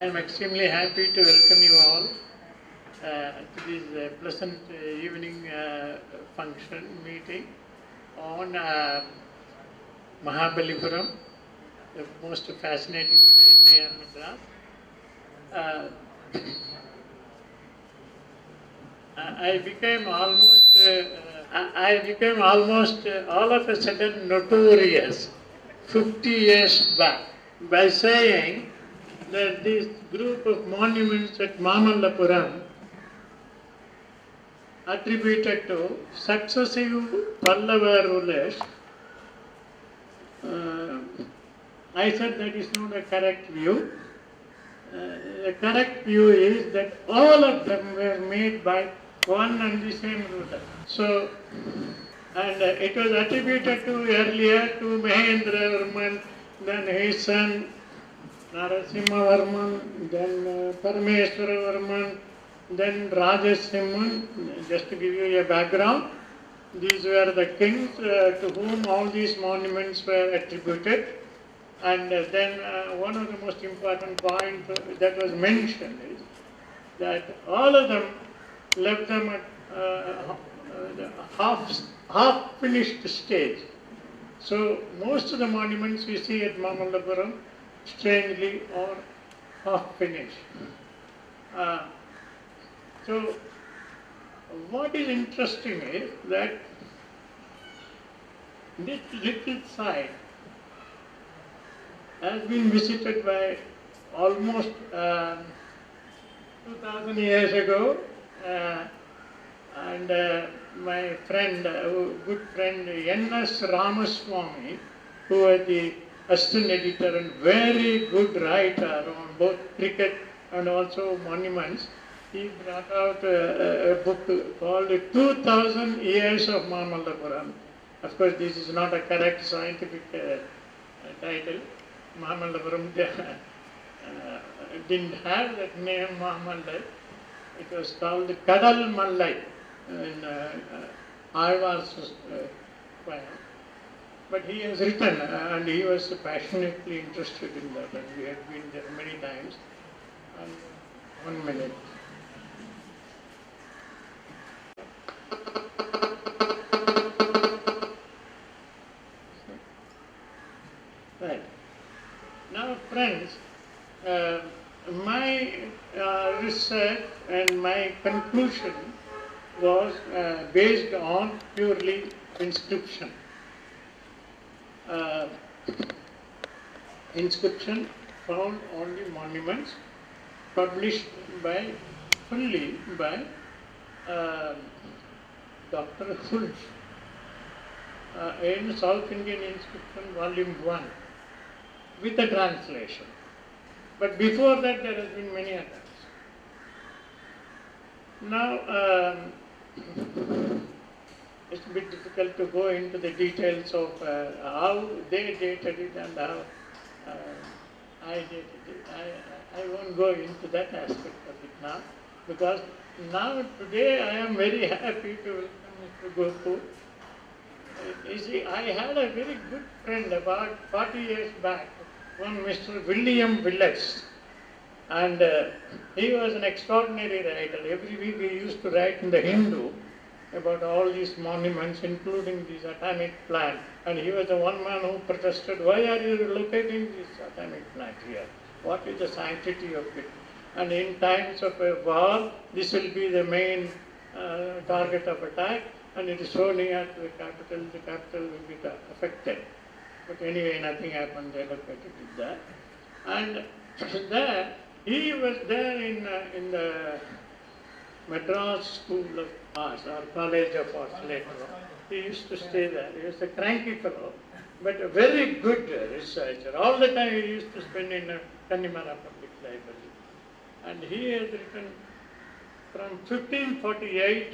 I am extremely happy to welcome you all to this pleasant evening function meeting on Mammalapuram, the most fascinating site near Madras. I became almost all of a sudden notorious 50 years back by saying that this group of monuments at Mamallapuram attributed to successive Pallava rulers, I said that is not a correct view. The correct view is that all of them were made by one and the same ruler. So, and it was attributed to earlier to Mahendra Varman, then his son Narasimhavarman, then Parameswara then Rajasimhan. Just to give you a background, these were the kings to whom all these monuments were attributed. And then one of the most important points that was mentioned is that all of them left them at the half-finished stage. So most of the monuments we see at Mamallapuram, strangely, are half-finished. So what is interesting is that this little site has been visited by almost 2000 years ago, and my friend, good friend N.S. Ramaswamy, who was the assistant editor and very good writer on both cricket and also monuments, he brought out a book called 2000 Years of Mamallapuram. Of course, this is not a correct scientific title. Mammalapuram didn't have that name Mamallai. It was called Kadal Mallai in Ayvar's poem. But he has written and he was passionately interested in that, and we had been there many times. And 1 minute. Right. Now, friends, my research and my conclusion was based on purely inscription. Inscription found on the monuments published fully by Dr. Hulsh in South Indian Inscription Volume 1 with a translation. But before that there has been many others. Now it's a bit difficult to go into the details of how they dated it and how I dated it. I won't go into that aspect of it now, because now today I am very happy to welcome Mr. Gopu. You see, I had a very good friend about 40 years back, one Mr. William Willets, and he was an extraordinary writer. Every week he used to write in the Hindu about all these monuments, including this atomic plant. And he was the one man who protested, why are you locating this atomic plant here? What is the sanctity of it? And in times of a war, this will be the main target of attack, and it is so near to the capital will be affected. But anyway, nothing happened, they located it there. And there, he was there in the Madras School of Arts or College of Arts later on. He used to stay there. He was a cranky fellow, but a very good researcher. All the time he used to spend in Kannimara Public Library. And he has written from 1548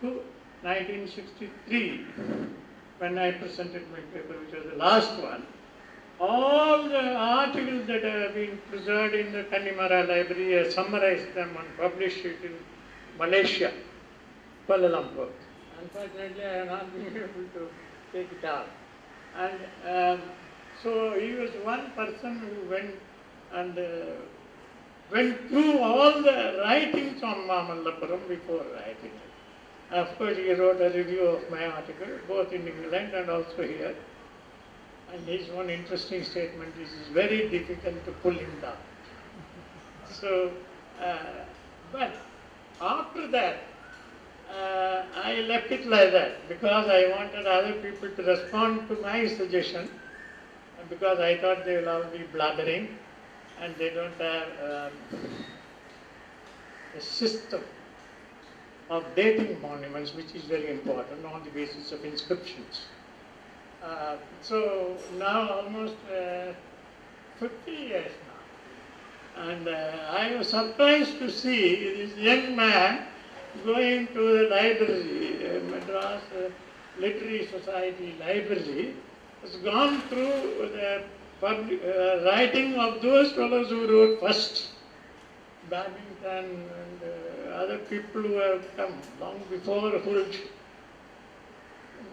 to 1963, when I presented my paper, which was the last one. All the articles that have been preserved in the Kannimara Library, I summarized them and published it in Malaysia, Kuala Lumpur. Unfortunately, I have not been able to take it out. And so he was one person who went and went through all the writings on Mamallapuram before writing it. Of course, he wrote a review of my article, both in England and also here. And his one interesting statement is it's very difficult to pull him down. So, but after that, I left it like that because I wanted other people to respond to my suggestion, and because I thought they will all be blathering and they don't have a system of dating monuments, which is very important on the basis of inscriptions. So now almost 50 years now, and I was surprised to see this young man going to the library, Madras Literary Society Library, has gone through the writing of those fellows who wrote first, Babington and other people who have come long before Holt.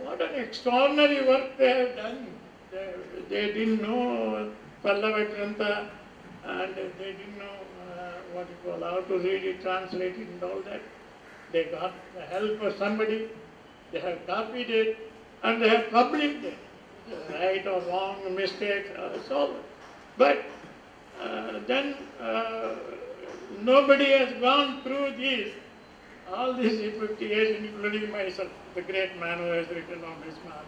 What an extraordinary work they have done. They didn't know Pallava Grantha, and they didn't know what you call, how to read it, translate it and all that. They got the help of somebody, they have copied it, and they have published it. Right or wrong, mistakes, it's all. But then nobody has gone through these, all these 50 years, including myself, the great man who has written on this matter.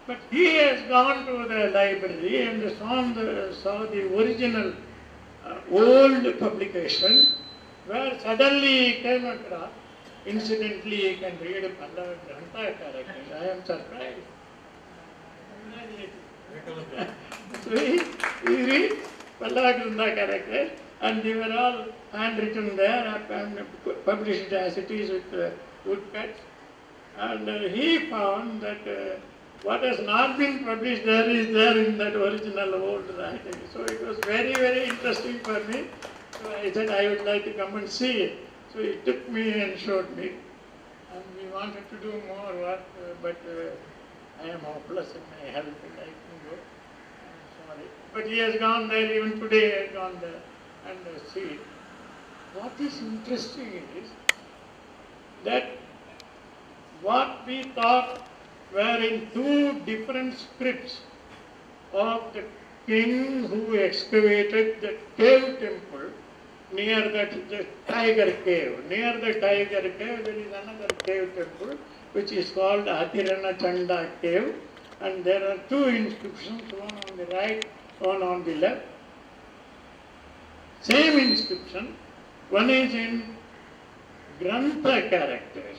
But he has gone to the library and saw the original old publication, where suddenly he came across, incidentally he can read Pallava Grantha characters. I am surprised. So he read Pallava Grantha characters, and they were all handwritten there and published as it is with woodcuts. And he found that what has not been published there is there in that original old writing. So it was very, very interesting for me. So I said I would like to come and see it. So he took me and showed me. And we wanted to do more work, but I am hopeless in my health and I can go. I'm sorry. But he has gone there, even today he has gone there and see it. What is interesting is that what we thought were in two different scripts of the king who excavated the cave temple near the tiger cave. Near the tiger cave there is another cave temple which is called Ramachandran cave, and there are two inscriptions, one on the right, one on the left. Same inscription, one is in Grantha characters,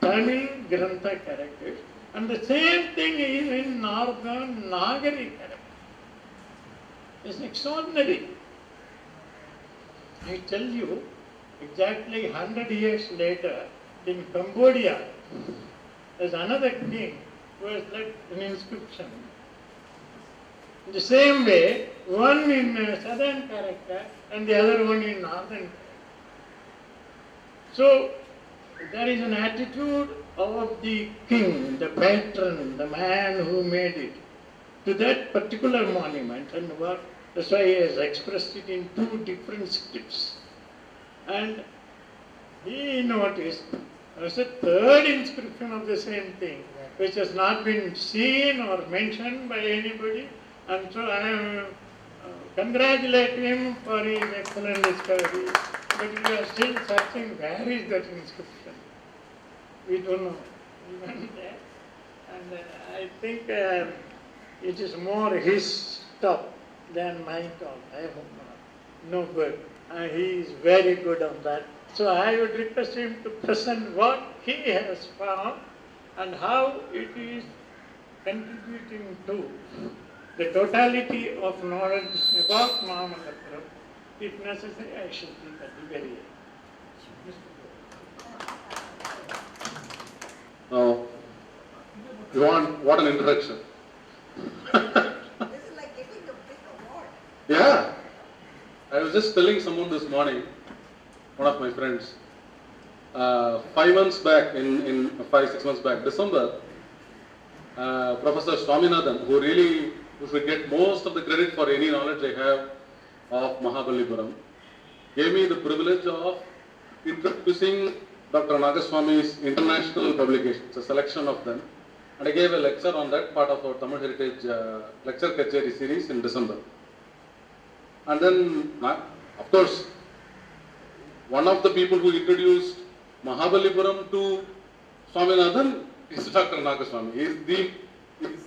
Tamil Grantha characters, and the same thing is in northern Nagari characters. It's extraordinary. I tell you, exactly 100 years later, in Cambodia, there's another king who has left an inscription. In the same way, one in southern character and the other one in northern character. So, there is an attitude of the king, the patron, the man who made it, to that particular monument, and what, that's why he has expressed it in two different scripts. And he noticed there's a third inscription of the same thing, which has not been seen or mentioned by anybody, and so I congratulate him for his excellent discovery. But we are still searching where is that inscription. We don't know. We went there, and I think it is more his talk than my talk. I hope not. No good. He is very good on that. So I would request him to present what he has found and how it is contributing to the totality of knowledge about Mammalapuram. If necessary, I shall speak at the very end. Now, what an introduction. This is like getting a big award. Yeah. I was just telling someone this morning, one of my friends, 5 months back, in 5-6 months back, December, Professor Swaminathan, who should get most of the credit for any knowledge I have of Mahabalipuram gave me the privilege of introducing Dr. Nagaswamy's international publications, a selection of them. And I gave a lecture on that, part of our Tamil Heritage lecture Kacheri series in December. And then, of course, one of the people who introduced Mahabalipuram to Swaminathan is Dr. Nagaswamy. He is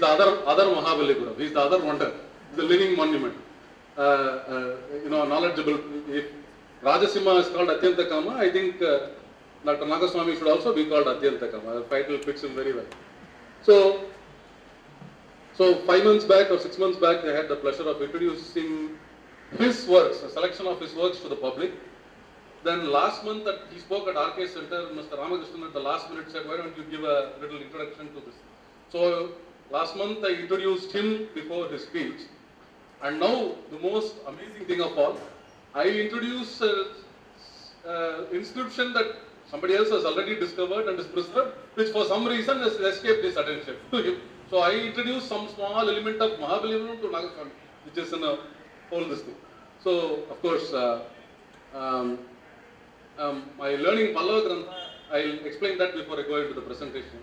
the other Mahabalipuram. He is the other wonder. He is a living monument. Knowledgeable. If Rajasimha is called Atyantakama, I think Dr. Nagaswamy should also be called Atyantakama. The title fits him very well. So 5 months back or 6 months back, I had the pleasure of introducing his works, a selection of his works to the public. Then last month that he spoke at RK Center, Mr. Ramakrishnan at the last minute said, why don't you give a little introduction to this? So last month I introduced him before his speech. And now the most amazing thing of all, I introduced inscription that somebody else has already discovered and is preserved, which for some reason has escaped his attention to him. So I introduced some small element of Mahabalipuram to Nagaswamy, which is in a whole this thing. So of course, my learning Pallava Grantha, I'll explain that before I go into the presentation.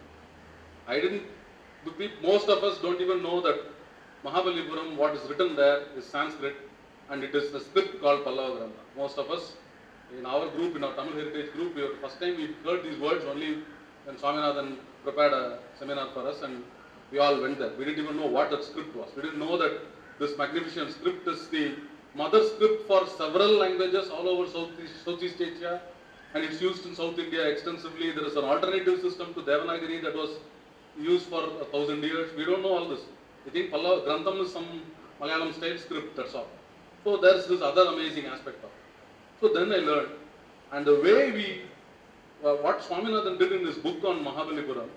Most of us don't even know that Mahabalipuram, what is written there is Sanskrit, and it is the script called Pallava Grantha. Most of us in our group, in our Tamil Heritage group, the first time we heard these words only when Swaminathan prepared a seminar for us, and we all went there. We didn't even know what that script was. We didn't know that this magnificent script is the mother script for several languages all over Southeast Asia, and it's used in South India extensively. There is an alternative system to Devanagari that was used for 1,000 years. We don't know all this. I think Pallava Grantham is some Malayalam style script, that's all. So there's this other amazing aspect of it. So then I learned, and the way what Swaminathan did in his book on Mahabalipuram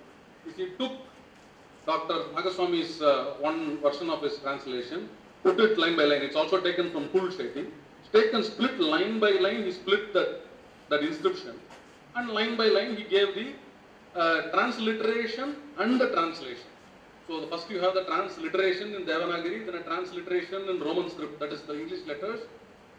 is he took Dr. Nagaswamy's one version of his translation, put it line by line. It's also taken from Kul's writing. It's taken split line by line. He split that inscription, and line by line he gave the transliteration and the translation. So first you have the transliteration in Devanagari, then a transliteration in Roman script, that is the English letters,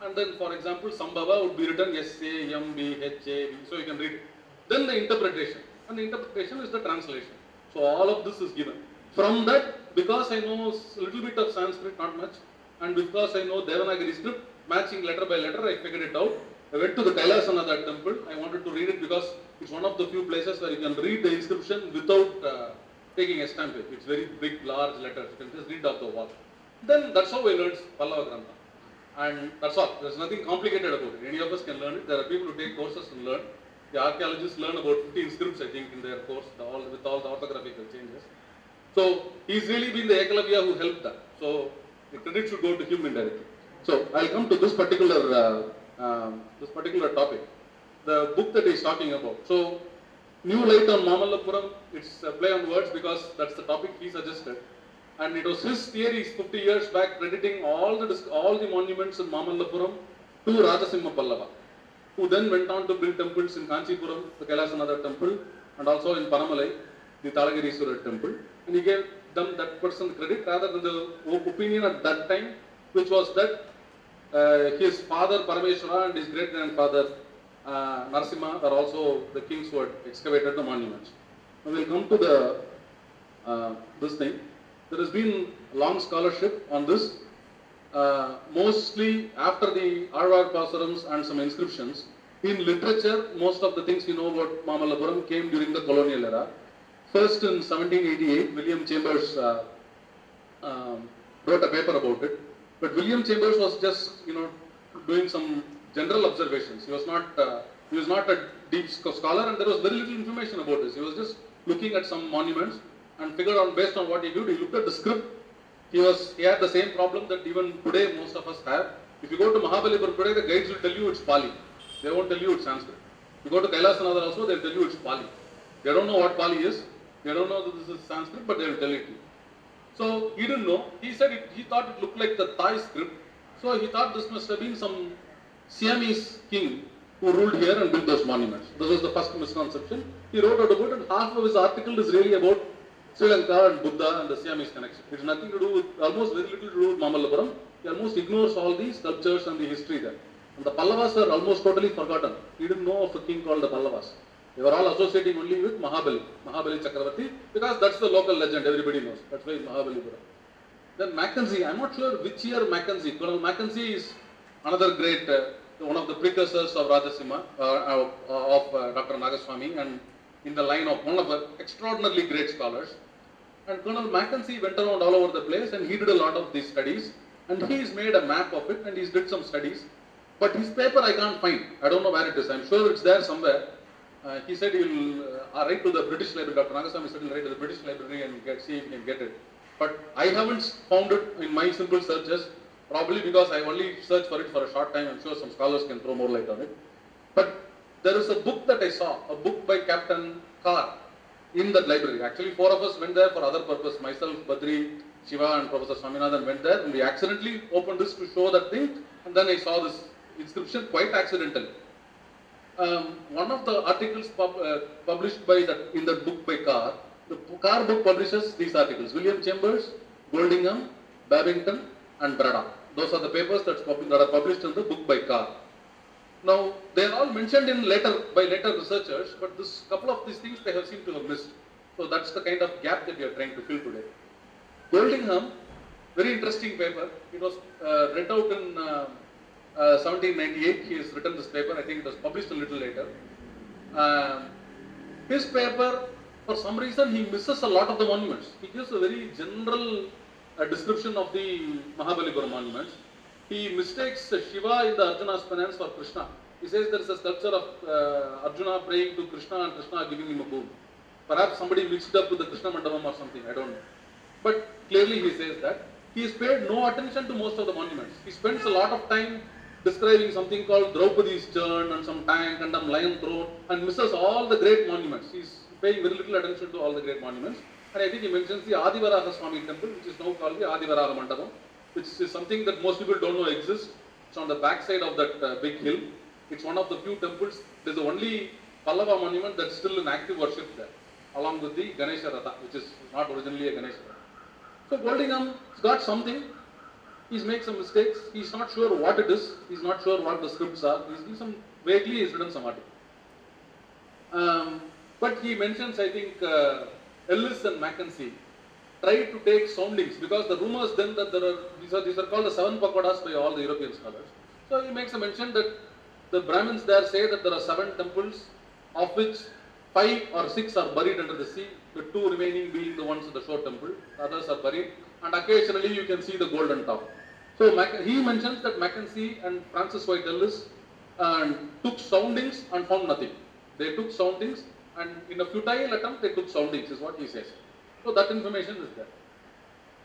and then for example Sambhava would be written S-A-M-B-H-A-V, so you can read it. Then the interpretation, and the interpretation is the translation. So all of this is given. From that, because I know a little bit of Sanskrit, not much, and because I know Devanagari script, matching letter by letter, I figured it out. I went to the Kailasanatha temple. I wanted to read it because it's one of the few places where you can read the inscription without taking a stamp. It's very big, large letters. You can just read off the wall. Then that's how I learned Pallava Grantha. And that's all. There's nothing complicated about it. Any of us can learn it. There are people who take courses and learn. The archaeologists learn about 15 scripts, I think, in their course, with all the orthographical changes. So he's really been the Ekalavya who helped that. So the credit should go to him indirectly. So I'll come to this particular topic, the book that he's talking about. So New Light on Mamallapuram, it's a play on words because that's the topic he suggested. And it was his theories 50 years back crediting all the monuments in Mamallapuram to Rajasimha Pallava, who then went on to build temples in Kanchipuram, the Kailasanatha temple, and also in Panamalai, the Talagirisurar temple. And he gave them that person credit rather than the opinion at that time, which was that his father Parameshwara and his great-grandfather Narasimha are also the kings who had excavated the monuments. Now we'll come to this thing. There has been long scholarship on this. Mostly after the Arvar Pasurams and some inscriptions. In literature, most of the things we know about Mamallapuram came during the colonial era. First in 1788, William Chambers wrote a paper about it. But William Chambers was just, doing some general observations. He was not a deep scholar, and there was very little information about this. He was just looking at some monuments and figured out based on what he did. He looked at the script. He had the same problem that even today most of us have. If you go to Mahabalipuram today, the guides will tell you it's Pali. They won't tell you it's Sanskrit. If you go to Kailasanatha also, they'll tell you it's Pali. They don't know what Pali is. They don't know that this is Sanskrit, but they will tell it to you. So he didn't know. He said he thought it looked like the Thai script. So he thought this must have been some Siamese king who ruled here and built those monuments. This was the first misconception. He wrote out about it, and half of his article is really about Sri Lanka and Buddha and the Siamese connection. It has nothing to do with, almost very little to do with Mamallapuram. He almost ignores all these sculptures and the history there. And the Pallavas were almost totally forgotten. He didn't know of a king called the Pallavas. They were all associating only with Mahabali Chakravarti, because that's the local legend, everybody knows. That's why Mahabalipuram. Then Mackenzie, I'm not sure which year Mackenzie. Colonel Mackenzie is another great, one of the precursors of Rajasimha, of Dr. Nagaswamy, and in the line of one of the extraordinarily great scholars. And Colonel Mackenzie went around all over the place and he did a lot of these studies. And he's made a map of it and he's did some studies. But his paper I can't find. I don't know where it is. I'm sure it's there somewhere. He said he'll write to the British Library. Dr. Nagaswamy said he'll write to the British Library and see if he can get it. But I haven't found it in my simple searches, probably because I only searched for it for a short time. I'm sure some scholars can throw more light on it. But there is a book that I saw, a book by Captain Carr in that library. Actually, 4 of us went there for other purpose. Myself, Badri, Shiva and Professor Swaminathan went there and we accidentally opened this to show that thing, and then I saw this inscription quite accidentally. One of the articles published by in that book by Carr, the Carr book publishes these articles: William Chambers, Goldingham, Babington and Brada. Those are the papers that are published in the book by Carr. Now, they are all mentioned in by later researchers, but this couple of these things they have seemed to have missed. So that's the kind of gap that we are trying to fill today. Goldingham, very interesting paper. It was read out in 1798. He has written this paper. I think it was published a little later. His paper, for some reason, he misses a lot of the monuments. He gives a very general description of the Mahabalipuram monuments. He mistakes Shiva in the Arjuna's penance for Krishna. He says there is a sculpture of Arjuna praying to Krishna and Krishna giving him a boon. Perhaps somebody mixed up with the Krishna Mandapam or something, I don't know. But clearly he says that. He has paid no attention to most of the monuments. He spends a lot of time describing something called Draupadi's churn and some tank and some lion throne and misses all the great monuments. He is paying very little attention to all the great monuments. And I think he mentions the Adivaragaswamy temple, which is now called the Adivaraga Mandapam, which is something that most people don't know exists. It's on the backside of that big hill. It's one of the few temples. There's the only Pallava monument that's still in active worship there, along with the Ganesha Ratha, which is not originally a Ganesha Ratha. So Goldingham's got something. He's made some mistakes. He's not sure what it is. He's not sure what the scripts are. Vaguely he's written some article. But he mentions, I think, Ellis and Mackenzie tried to take soundings, because the rumors then that these are called the 7 pagodas by all the European scholars. So he makes a mention that the Brahmins there say that there are 7 temples, of which 5 or 6 are buried under the sea, the 2 remaining being the ones at the shore temple, the others are buried, and occasionally you can see the golden top. So he mentions that Mackenzie and Francis White Ellis took soundings and found nothing. They took soundings and in a futile attempt they took soundings, is what he says. So that information is there.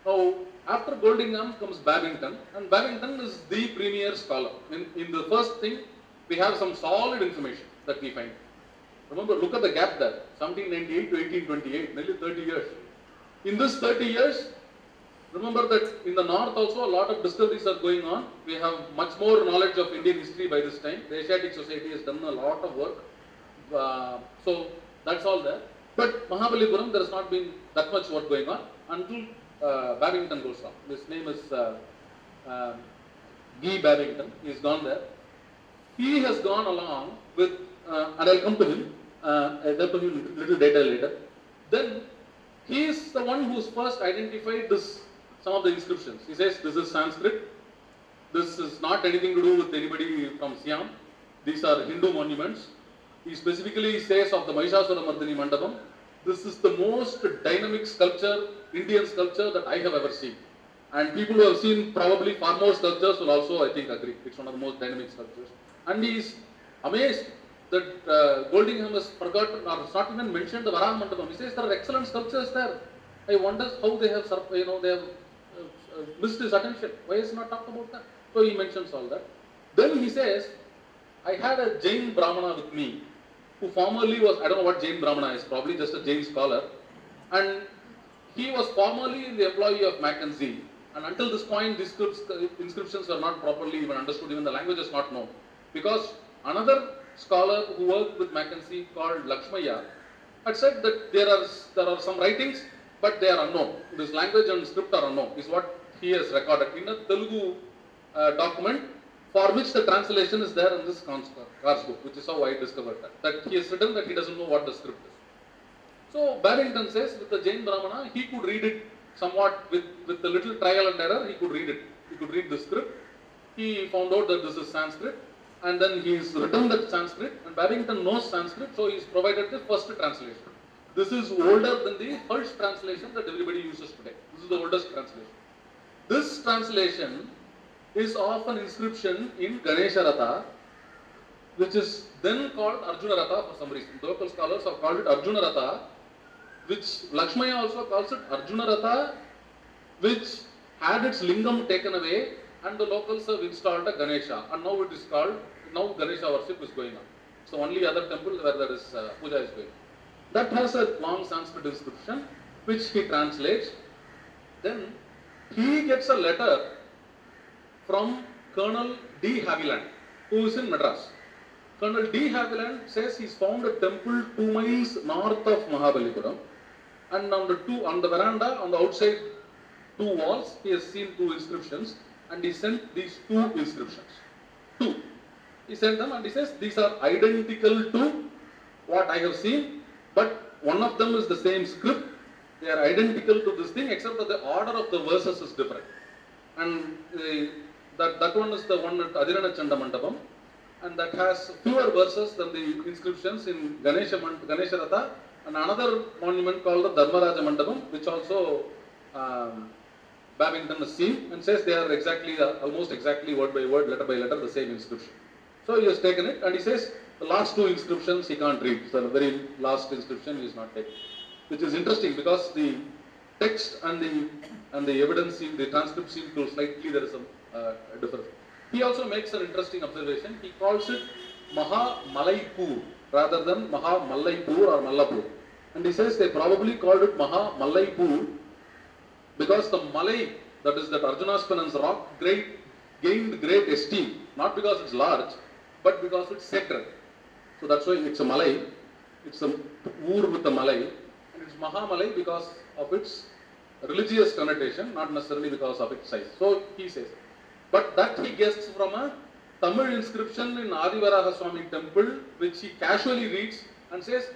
Now, after Goldingham comes Babington, and Babington is the premier scholar. In the first thing, we have some solid information that we find. Remember, look at the gap there, 1798 to 1828, nearly 30 years. In this 30 years, remember that in the north also a lot of discoveries are going on. We have much more knowledge of Indian history by this time. The Asiatic Society has done a lot of work. So that's all there. But Mahabalipuram, there has not been that much work going on until Babington goes on. His name is Guy Babington. He has gone there. He has gone along with, and I'll come to him. I'll come to him a little data later. Then he is the one who's first identified some of the inscriptions. He says this is Sanskrit. This is not anything to do with anybody from Siam. These are Hindu monuments. He specifically says of the Mahishasura Mardini Mandapam, this is the most dynamic sculpture, Indian sculpture that I have ever seen. And people who have seen probably far more sculptures will also, I think, agree. It's one of the most dynamic sculptures. And he is amazed that Goldingham has forgotten or not even mentioned the Varaha Mandapam. He says there are excellent sculptures there. I wonder how they have, missed his attention. Why is he not talked about that? So he mentions all that. Then he says, I had a Jain Brahmana with me, who formerly was, I don't know what Jain Brahmana is, probably just a Jain scholar. And he was formerly the employee of Mackenzie. And until this point, these inscriptions were not properly even understood, even the language is not known. Because another scholar who worked with Mackenzie called Lakshmaya had said that there are some writings but they are unknown. This language and script are unknown, is what he has recorded in a Telugu document, for which the translation is there in this Car's book, which is how I discovered that. That he has written that he doesn't know what the script is. So Babington says with the Jain Brahmana, he could read it somewhat with a little trial and error, he could read it. He could read the script. He found out that this is Sanskrit, and then he's written that Sanskrit, and Babington knows Sanskrit, so he's provided the first translation. This is older than the first translation that everybody uses today. This is the oldest translation. This translation is of an inscription in Ganesha Ratha, which is then called Arjuna Ratha for some reason. The local scholars have called it Arjuna Ratha, which Lakshmaya also calls it Arjuna Ratha, which had its lingam taken away, and the locals have installed a Ganesha, and now it is called, now Ganesha worship is going on. It's the only other temple where there is puja is going on. That has a long Sanskrit inscription, which he translates. Then he gets a letter from Colonel D. Haviland, who is in Madras. Colonel D. Haviland says he's found a temple 2 miles north of Mahabalipuram, and on the veranda, on the outside 2 walls, he has seen 2 inscriptions, and he sent these 2 inscriptions. 2. He sent them and he says these are identical to what I have seen, but one of them is the same script. They are identical to this thing, except that the order of the verses is different. And that one is the one at Adirana Chanda Mandapam, and that has fewer verses than the inscriptions in Ganesha Ratha, and another monument called the Dharmaraja Mandapam, which also Babington has seen, and says they are exactly, almost exactly word by word, letter by letter, the same inscription. So he has taken it, and he says the last 2 inscriptions he can't read. So the very last inscription he is not taking, which is interesting because the text and the evidence in the transcript seem to slightly, there is some difference. He also makes an interesting observation. He calls it Mammalapuram rather than Mamallapuram or Mallapuram, and he says they probably called it Mammalapuram because the Malay, that is that Arjunaspanan's rock, gained great esteem, not because it's large, but because it's sacred. So that's why it's a Malay, it's a Ur with a Malay, and it's Mahamalay because of its religious connotation, not necessarily because of its size. So he says, but that he gets from a Tamil inscription in Adi-Varaha-Swamy temple, which he casually reads and says,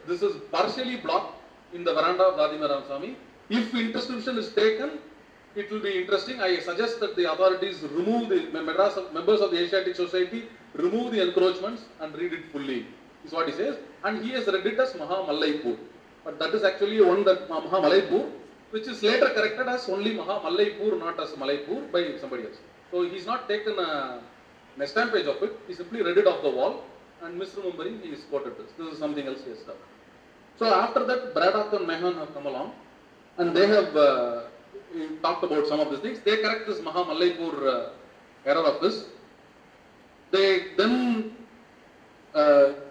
this is partially blocked in the veranda of Adi-Varaha-Swamy. If inscription is taken, it will be interesting. I suggest that the authorities remove the members of the Asiatic Society, remove the encroachments and read it fully, is what he says. And he has read it as Mahamalaipur. But that is actually one that Mahamalaipur, which is later corrected as only Mahamalaipur, not as Malaipur by somebody else. So he's not taken an estampage of it, he simply read it off the wall, and misremembering he is quoted this. This is something else he has done. So after that, Braddock and Mahon have come along, and they have talked about some of these things. They correct this Mahamalaipur error of this. They then,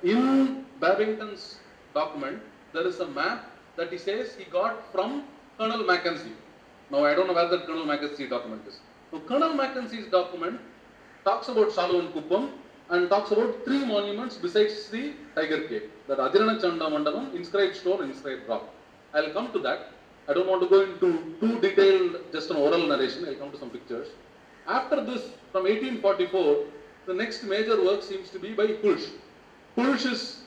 in Babington's document, there is a map that he says he got from Colonel Mackenzie. Now I don't know where the Colonel Mackenzie document is. So Colonel Mackenzie's document talks about Saluvan Kuppam and talks about 3 monuments besides the Tiger Cave. That Adirana Chanda Mandapam, inscribed stone, inscribed rock. I will come to that. I don't want to go into too detailed, just an oral narration. I will come to some pictures. After this, from 1844, the next major work seems to be by Pulsh. Pulsh has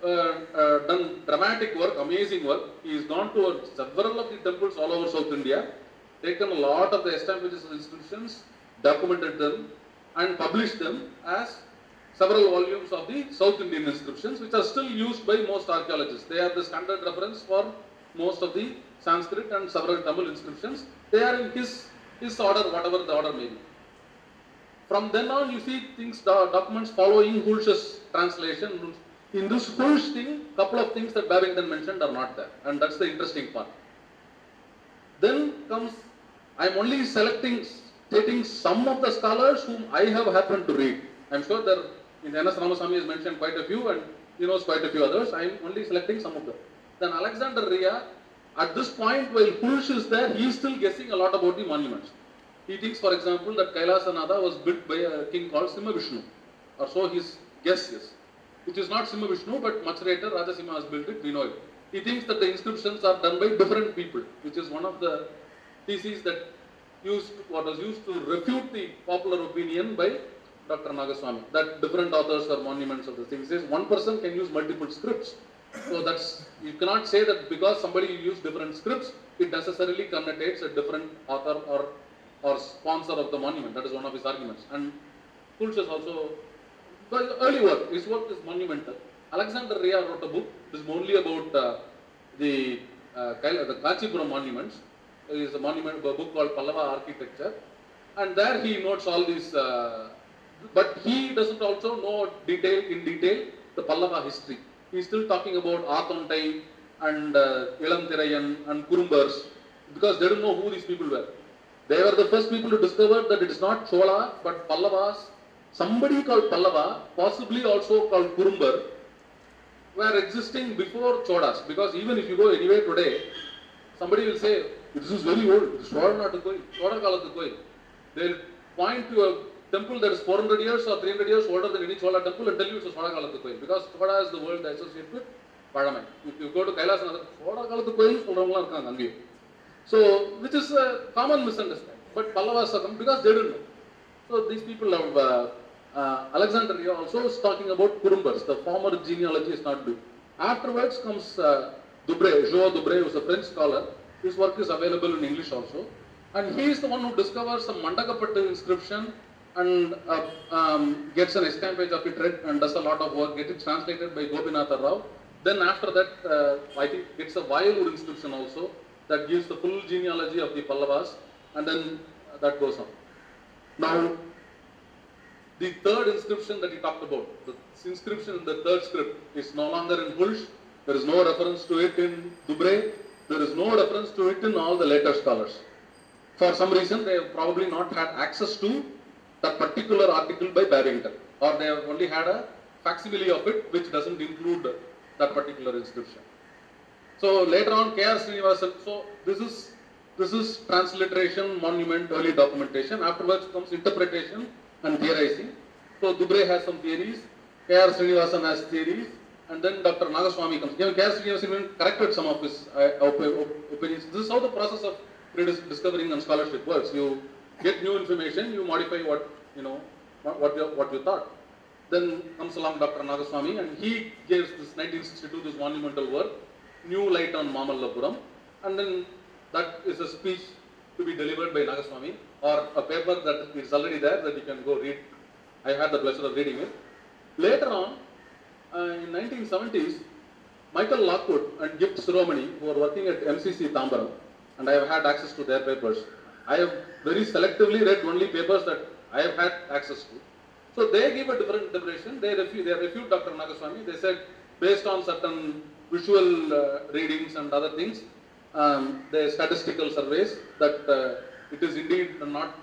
done dramatic work, amazing work. He has gone to several of the temples all over South India, taken a lot of the estampages and inscriptions, documented them, and published them as several volumes of the South Indian inscriptions, which are still used by most archaeologists. They are the standard reference for most of the Sanskrit and several Tamil inscriptions. They are in his order, whatever the order may be. From then on, you see documents following Hulsh's translation. In this Hulsh thing, couple of things that Babington mentioned are not there, and that's the interesting part. Then comes, I am only stating some of the scholars whom I have happened to read. I am sure that in N.S. Ramaswamy has mentioned quite a few, and he knows quite a few others. I am only selecting some of them. Then Alexander Ria, at this point while Hulsh is there, he is still guessing a lot about the monuments. He thinks, for example, that Kailasanatha was built by a king called Simhavishnu, or so his guess is. Which is not Simhavishnu, but much later Rajasimha has built it, we know it. he thinks that the inscriptions are done by different people, which is one of the theses that was used to refute the popular opinion by Dr. Nagaswamy, that different authors are monuments of the things. He says one person can use multiple scripts. So you cannot say that because somebody used different scripts, it necessarily connotates a different author or sponsor of the monument. That is one of his arguments. And Pulch is also, but early work, his work is monumental. Alexander Rea wrote a book, this is only about the Kanchipuram monuments. It is a book called Pallava Architecture. And there he notes all these, but he doesn't also know in detail the Pallava history. He is still talking about Athontai and Ilamthirayan and Kurumbars, because they don't know who these people were. They were the first people to discover that it is not Chola but Pallavas. Somebody called Pallava, possibly also called Kurumbar, were existing before Cholas. Because even if you go anywhere today, somebody will say, this is very old, this is Chola Kalathu Koi. They'll point to a temple that is 400 years or 300 years older than any Chola temple and tell you it's a Chola Kalathu Koi. Because Chola is the word associated with Padamai. If you go to Kailasanatha, Chola Kalathu Koi, so which is a common misunderstanding. But Pallavas are because they don't know. So these people have, Alexander Rea also is talking about Kurumbars, the former genealogy is not due. Afterwards comes Dubré, Joao Dubré, who is a French scholar. His work is available in English also. And he is the one who discovers some Mandakapattu inscription and gets an estampage of it read and does a lot of work, gets it translated by Gopinatha Rao. Then after that, I think gets a Vayalur inscription also that gives the full genealogy of the Pallavas, and then that goes on. Now, the third inscription that he talked about, the inscription in the third script is no longer in Pulch. There is no reference to it in Dubré. There is no reference to it in all the later scholars. For some reason, they have probably not had access to that particular article by Barrington, or they have only had a facsimile of it, which doesn't include that particular inscription. So later on, K.R. Srinivasan. So this is transliteration, monument, early documentation. Afterwards comes interpretation and theorizing. So Dubré has some theories, K.R. Srinivasan has theories, and then Dr. Nagaswamy comes. Even K.R. Srinivasan corrected some of his opinions. This is how the process of rediscovering and scholarship works. You get new information, you modify what you thought. Then comes along Dr. Nagaswamy, and he gives this 1962 this monumental work, New Light on Mamallapuram, and then that is a speech to be delivered by Nagaswamy, or a paper that is already there that you can go read. I had the pleasure of reading it. Later on, in 1970s, Michael Lockwood and Gift Shiromani, who are working at MCC Tambaram, and I have had access to their papers. I have very selectively read only papers that I have had access to. So they give a different interpretation. They refute Dr. Nagaswamy. They said, based on certain visual readings and other things, the statistical surveys, that it is indeed not,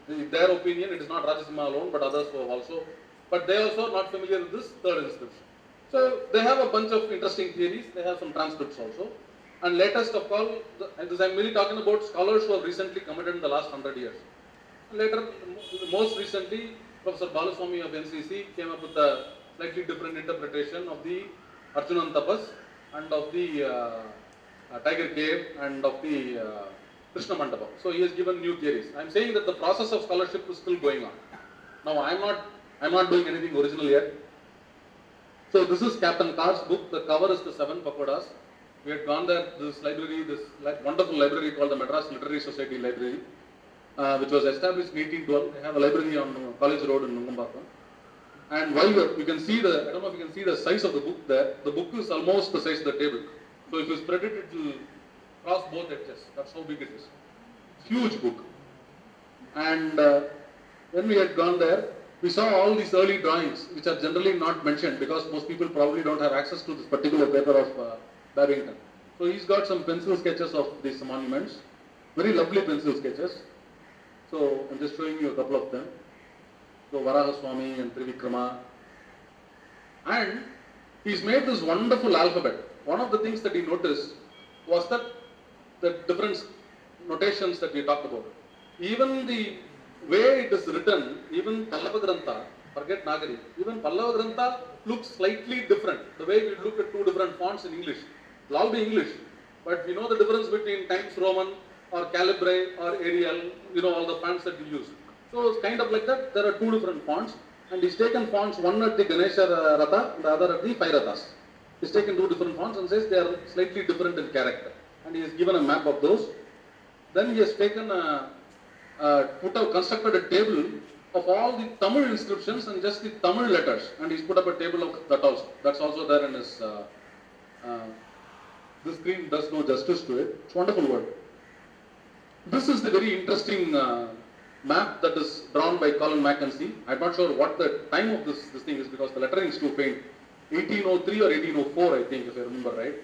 in their opinion, it is not Rajasimha alone, but others who have also. But they also are not familiar with this third inscription. So they have a bunch of interesting theories. They have some transcripts also. And latest of all, I'm really talking about scholars who have recently committed in the last 100 years. Later, most recently, Professor Balaswamy of NCC came up with a slightly different interpretation of the Arjunan Tapas and of the Tiger Cave and of the Krishna Mandapa. So he has given new theories. I'm saying that the process of scholarship is still going on. Now I'm not doing anything original yet. So this is Captain Carr's book. The cover is the 7 Pakodas. We had gone there, this library, this wonderful library called the Madras Literary Society Library, which was established in 1812. They have a library on College Road in Nungambakam. And while you can see I don't know if you can see the size of the book there. The book is almost the size of the table. So if you spread it, it will cross both edges. That's how big it is. Huge book. And when we had gone there, we saw all these early drawings, which are generally not mentioned because most people probably don't have access to this particular paper of Barrington. So he's got some pencil sketches of these monuments, very lovely pencil sketches. So I'm just showing you a couple of them. So Varagaswamy and Trivikrama. And he's made this wonderful alphabet. One of the things that he noticed was that the different notations that we talked about. Even the way it is written, even Pallava Grantha, forget Nagari, even Pallava Grantha looks slightly different. The way we look at two different fonts in English. It'll all be English, but we know the difference between Times Roman or Calibre or Arial, all the fonts that we use. So it's kind of like that. There are two different fonts, and he's taken fonts, one at the Ganesha Ratha and the other at the Five Rathas. He's taken two different fonts and says they are slightly different in character, and he has given a map of those. Then he has taken constructed a table of all the Tamil inscriptions and just the Tamil letters, and he's put up a table of that also. That's also there in his. The screen does no justice to it. It's wonderful work. This is the very interesting map that is drawn by Colin Mackenzie. I'm not sure what the time of this thing is because the lettering is too faint. 1803 or 1804, I think, if I remember right.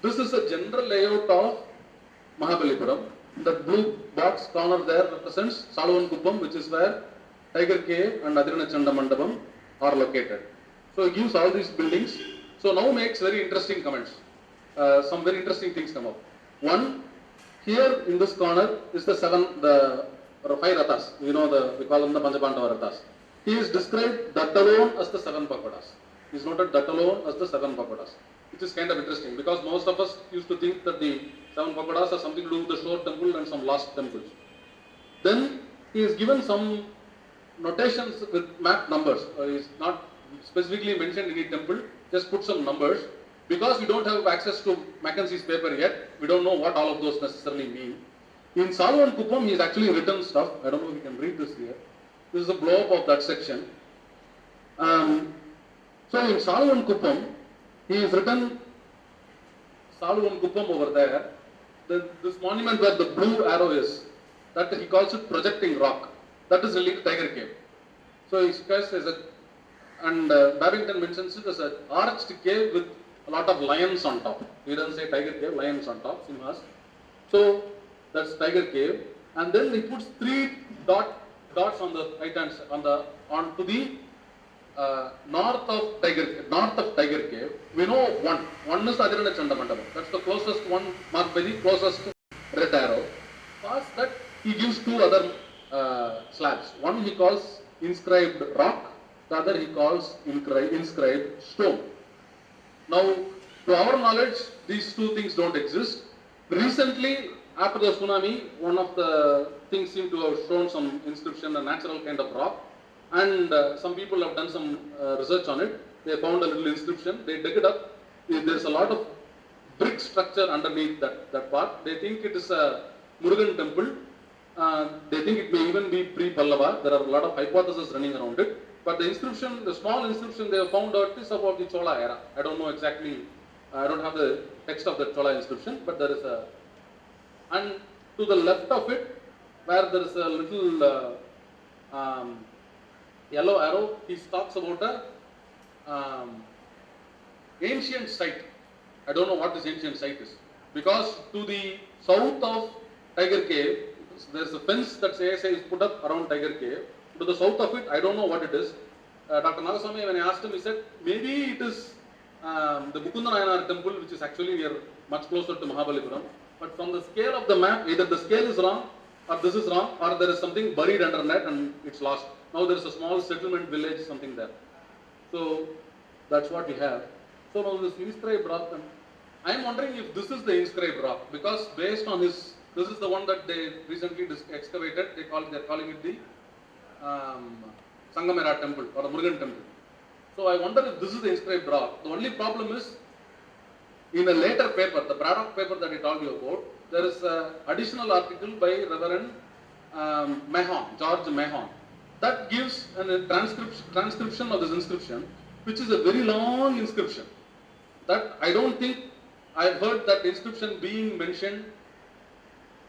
This is a general layout of Mahabalipuram. The blue box corner there represents Salovankuppam, which is where Tiger Cave and Adhiranachanda Mandapam are located. So it gives all these buildings. So now makes very interesting comments. Some very interesting things come up. One, here in this corner is the five rathas. We call them the Panchapandava rathas. He is described that alone as the seven pagodas. He is noted that alone as the seven pagodas, which is kind of interesting because most of us used to think that the seven pagodas are something to do with the shore temple and some lost temples. Then he is given some notations with map numbers. He is not specifically mentioned any temple, just put some numbers. Because we don't have access to Mackenzie's paper yet, we don't know what all of those necessarily mean. In Salovankuppam, he has actually written stuff. I don't know if you can read this here. This is a blow-up of that section. So in Salovankuppam, he has written Salovankuppam over there. This monument where the blue arrow is, that he calls it projecting rock. That is really the Tiger Cave. So he says and Babington mentions it as an arched cave with a lot of lions on top. He doesn't say Tiger Cave, lions on top, Simhas. So that's Tiger Cave. And then he puts three dots on the right hand side, onto the north of Tiger Cave. We know one is Adhiranachanda Mandapam. That's the closest one marked by the closest red arrow. Past that, he gives two other slabs. One he calls inscribed rock, the other he calls inscribed stone. Now, to our knowledge, these two things don't exist. Recently, after the tsunami, one of the things seemed to have shown some inscription, a natural kind of rock, and some people have done some research on it. They found a little inscription, they dug it up. There's a lot of brick structure underneath that part. They think it is a Murugan temple. They think it may even be pre-Pallava. There are a lot of hypotheses running around it. But the inscription, the small inscription they have found out is about the Chola era. I don't know exactly, I don't have the text of the Chola inscription, but there is and to the left of it, where there is a little yellow arrow, he talks about a ancient site. I don't know what this ancient site is. Because to the south of Tiger Cave, there is a fence that ASI is put up around Tiger Cave. To the south of it, I don't know what it is. Dr. Nagaswamy, when I asked him, he said, maybe it is the Mukunda Nayanar temple, which is actually much closer to Mahabalipuram. But from the scale of the map, either the scale is wrong, or this is wrong, or there is something buried under that and it's lost. Now there is a small settlement village, something there. So that's what we have. So now this inscribed rock, I am wondering if this is the inscribed rock, because based on this is the one that they recently excavated. They're calling it the Sangamera temple or the Murugan temple. So I wonder if this is the inscribed rock. The only problem is, in a later paper, the Braddock paper that I told you about, there is an additional article by Reverend George Mahon, that gives a transcription of this inscription, which is a very long inscription. That I don't think I've heard that inscription being mentioned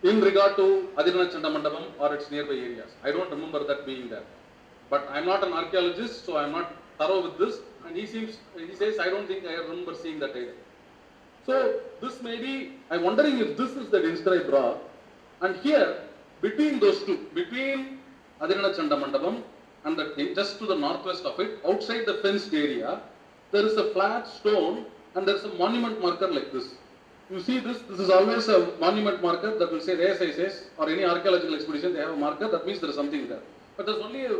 in regard to Adhiranachanda Mandapam or its nearby areas. I don't remember that being there. But I'm not an archaeologist, so I'm not thorough with this. And he says, I don't think I remember seeing that either. So this may be, I'm wondering if this is the inscribed rock. And here, between those two, between Adhiranachanda Mandapam and that thing, just to the northwest of it, outside the fenced area, there is a flat stone and there is a monument marker like this. You see this is always a monument marker that will say, the ASI says, or any archaeological expedition, they have a marker, that means there is something there. But there's only a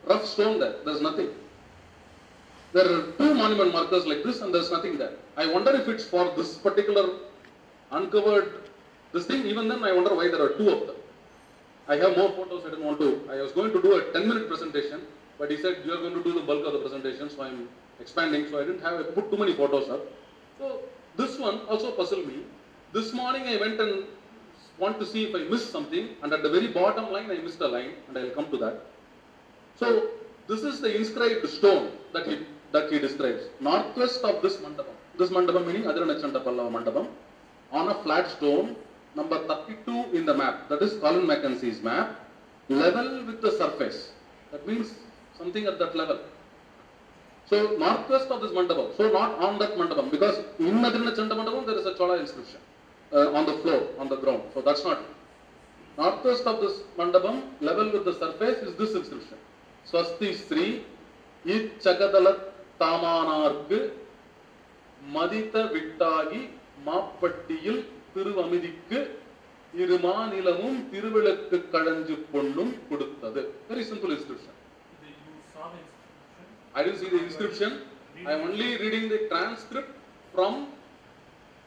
rough stone there, there's nothing. There are two monument markers like this and there's nothing there. I wonder if it's for this particular uncovered this thing. Even then I wonder why there are two of them. I have more photos. I didn't want to. I was going to do a 10-minute presentation, but he said you are going to do the bulk of the presentation, so I'm expanding. So I didn't have put too many photos up. So this one also puzzled me. This morning I went and want to see if I missed something, and at the very bottom line I missed a line, and I'll come to that. So this is the inscribed stone that he describes. Northwest of this mandapam. This mandapam meaning Ramachandran mandapam, on a flat stone, number 32 in the map. That is Colin Mackenzie's map. Level with the surface. That means something at that level. So northwest of this mandapam. So not on that mandapam, because in Ramachandran mandapam there is a Chola inscription on the floor, on the ground. So that's not. Northwest of this mandapam, level with the surface, is this inscription. Swasti Sri Ichagadala Tamanarku Madita Vittagi Mappatiyil Tiruvamidikku Irumanilamum Tiruvilakku Kadanju Ponnum Kuduttadu. Very simple inscription. You saw the inscription? I didn't see the inscription. I am only reading the transcript from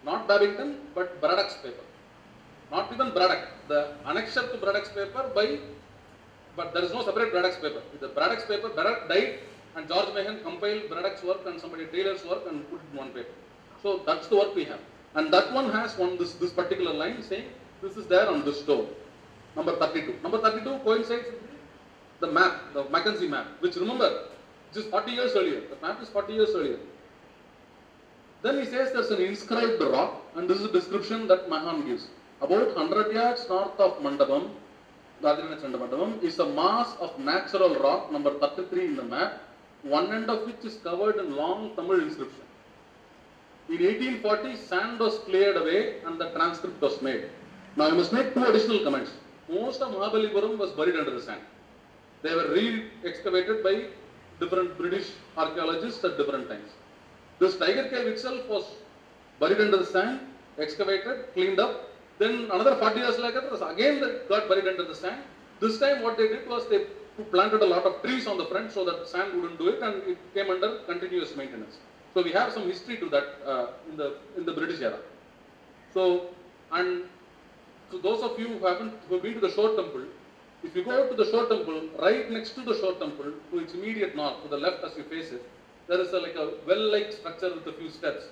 not Babington but Braddock's paper. Not even Braddock. The annexure to Braddock's paper but there is no separate Braddock's paper. The Braddock's paper, Braddock died and George Mahan compiled Braddock's work and somebody Taylor's work and put it in one paper. So that's the work we have. And that one has this particular line saying this is there on this stone. Number 32. Number 32 coincides with the map, the Mackenzie map, which remember, just 40 years earlier. The map is 40 years earlier. Then he says there's an inscribed rock, and this is a description that Mahan gives. About 100 yards north of Mandapam, Ramachandran Mandapam, is a mass of natural rock, number 33 in the map, one end of which is covered in long Tamil inscription. In 1840, sand was cleared away and the transcript was made. Now I must make two additional comments. Most of Mamallapuram was buried under the sand. They were re-excavated by different British archaeologists at different times. This tiger cave itself was buried under the sand, excavated, cleaned up. Then another 40 years later, it was again got buried under the sand. This time what they did was they planted a lot of trees on the front so that sand wouldn't do it, and it came under continuous maintenance. So we have some history to that in the British era. So those of you who have been to the Shore Temple, if you go to the Shore Temple, right next to the Shore Temple, to its immediate north, to the left as you face it, there is like a well-like structure with a few steps.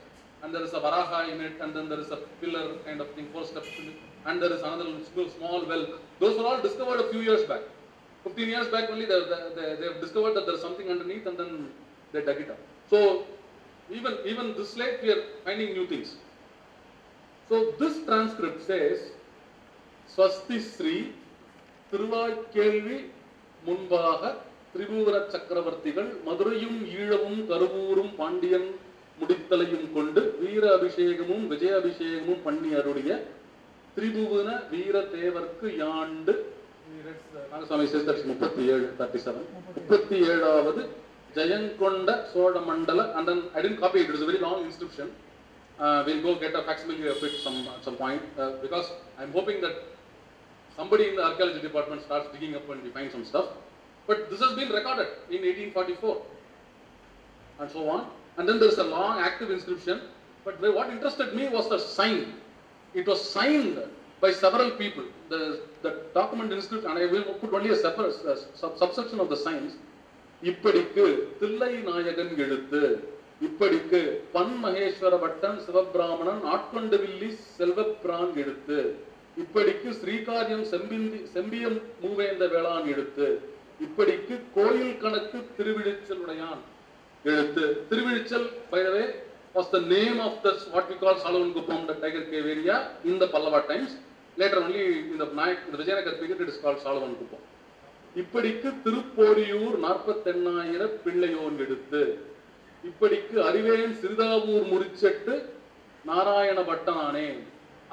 And there is a varaha in it, and then there is a pillar kind of thing, 4 steps in it, and there is another small well. Those were all discovered a few years back. 15 years back only they have discovered that there is something underneath, and then they dug it up. So even this late we are finding new things. So this transcript says, Swasti Sri Thiruvaikkelvi Munvaga Tribhuvara Chakravartigal Madurayum Eelavum Karuvurum Pandiyan Mudithalayum Kondu Veera Abhishegamum Vijaya Abhishegamum Panni Arudiya Tribhuvana Veera Tevarku Yandu. Nagaswamy says that's 37, 37வது Jayankonda Soda Mandala, and then I didn't copy it. It is a very long inscription. We'll go get a facsimile of it at some point because I'm hoping that somebody in the archaeology department starts digging up and we find some stuff. But this has been recorded in 1844 and so on. And then there is a long active inscription. But what interested me was the sign. It was signed by several people. The document inscription, and I will put only a separate subsection of the signs. இப்படிக்கு தில்லை நாயகன் எழுத்து, இப்படிக்கு பன் Maheshwara button சிவபிராமணன் ஆட்கொண்டவில்லி செல்வப்பிரான் எழுத்து, இப்படிக்கு ஸ்ரீகாரியம் செம்பியம் மூவேந்த வேளாண் எழுத்து, இப்படிக்கு கோயில் கணக்கு திருவிழிச்சலுடையான் எழுத்து. Tiruvichal, by the way, was the name of this what we call Salavankuppam, the tiger cave area in the Pallava times. Later only in the Vijayanagar period it is called Salavankuppam. இப்படிக்கு திருப்போரியூர் 48,000 பிள்ளையோன் எடுத்து, இப்படிக்கு அறிவேன் சிறுதாவூர் முறிச்செட்டு நாராயண பட்டனானே,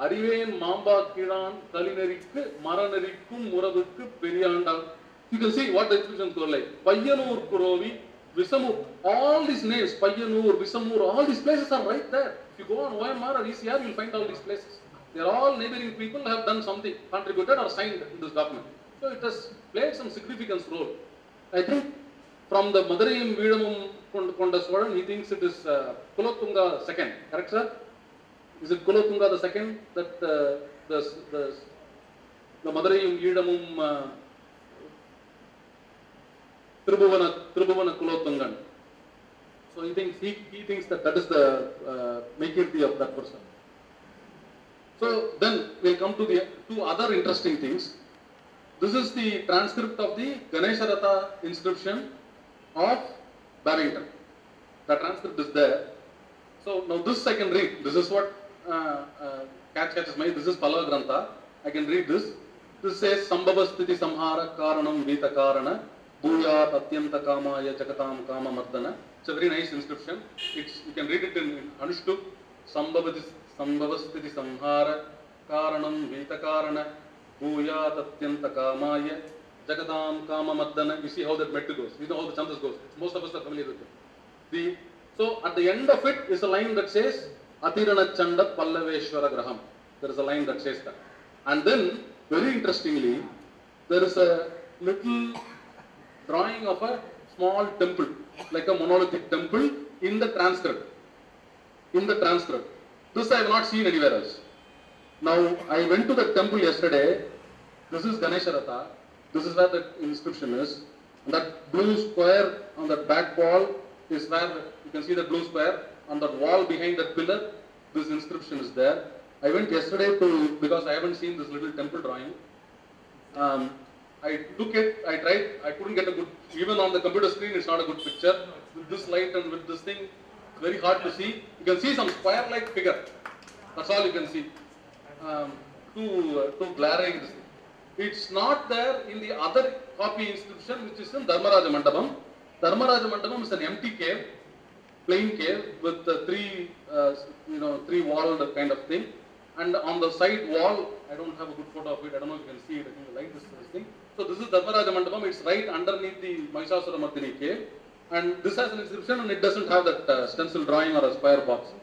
அறிவேன் மாம்பாக்கிழான் கலிநெறிக்கு மரநெறிக்கும் முறவுக்கு பெரியாண்டான். You can see what the inscriptions go like. Payyanur Kurovi, Visamur, all these names, Payyanur, Visamur, all these places are right there. If you go on OMR or ECR, you will find all these places. They are all neighboring people who have done something, contributed or signed in this document. So it has played some significant role. I think from the Madarayum Veedamum Konda Swaran, he thinks it is Kulotunga II, correct sir? Is it Kulotunga II that the Madarayum Yidamum Tribhuvana Kulotungan? So he thinks that is the Mekirti of that person. So then we'll come to the two other interesting things. This is the transcript of the Ganesharatha inscription of Barrington. The transcript is there. So now this I can read. This is what catches my. This is Pallava Grantha. I can read this. This says Sambhavasthiti Samhara Karanam Vita Karana Bhuyat Atyanta Kamaya Jagatam Kama Mardana. It's a very nice inscription. You can read it in Anushtup. Sambhavasthiti Samhara Karanam Vita Karana Bhuyat Atyanta Kamaya Jagatam Kama Mardana. You see how that metta goes. You know how the chandas goes. Most of us are familiar with it. So at the end of it is a line that says Atirana Chanda Pallaveshwara Graham. There is a line that says that. And then, very interestingly, there is a little drawing of a small temple, like a monolithic temple in the transcript. This I have not seen anywhere else. Now, I went to the temple yesterday. This is Ganesharatha. This is where the inscription is. And that blue square on the back wall is where you can see the blue square. On that wall behind that pillar, this inscription is there. I went yesterday because I haven't seen this little temple drawing. I tried, I couldn't get a good, even on the computer screen it's not a good picture. With this light and with this thing, it's very hard to see. You can see some square-like figure. That's all you can see. Too glaring. It's not there in the other copy inscription, which is in Dharmaraja Mandapam. Dharmaraja Mandapam is an empty cave, plain cave with three walled kind of thing. And on the side wall, I don't have a good photo of it. I don't know if you can see it. I think the light is this thing. So this is Dharmaraja Mandapam. It's right underneath the Mahishasura Mardini cave. And this has an inscription and it doesn't have that stencil drawing or a square box.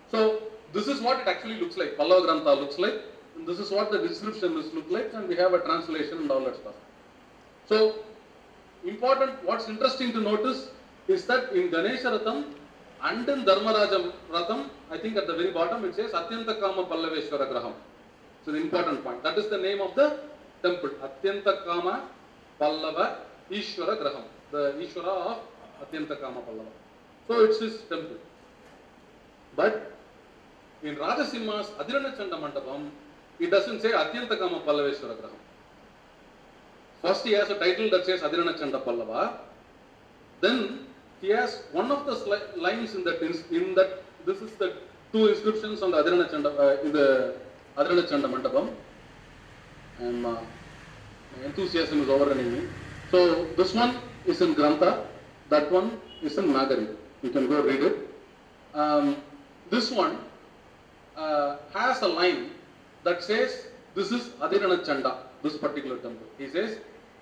So this is what it actually looks like. Pallava Grantha looks like. And this is what the inscription looks like. And we have a translation and all that stuff. So what's interesting to notice is that in Ganesha Ratham and in Dharmaraja Ratham, I think at the very bottom it says Atyanta Kama Pallaveshwara Graham. So the important point. That is the name of the temple. Atyanta Kama Pallava Ishwara Graham. The Ishwara of Atyanta Kama Pallava. So it's his temple. But in Rajasimha's Adirana Chanda Mandapam, it doesn't say Atyanta Kama Pallaveshwara Graham. First he has a title that says Adirana Chanda Pallava. Then he has one of the lines in that this is the two inscriptions on the Adirana Chanda in the Adirana Chanda Mandapam. And my enthusiasm is overrunning me. So this one is in Grantha, that one is in Nagari. You can go read it. This one has a line that says this is Adirana Chanda, this particular temple. He says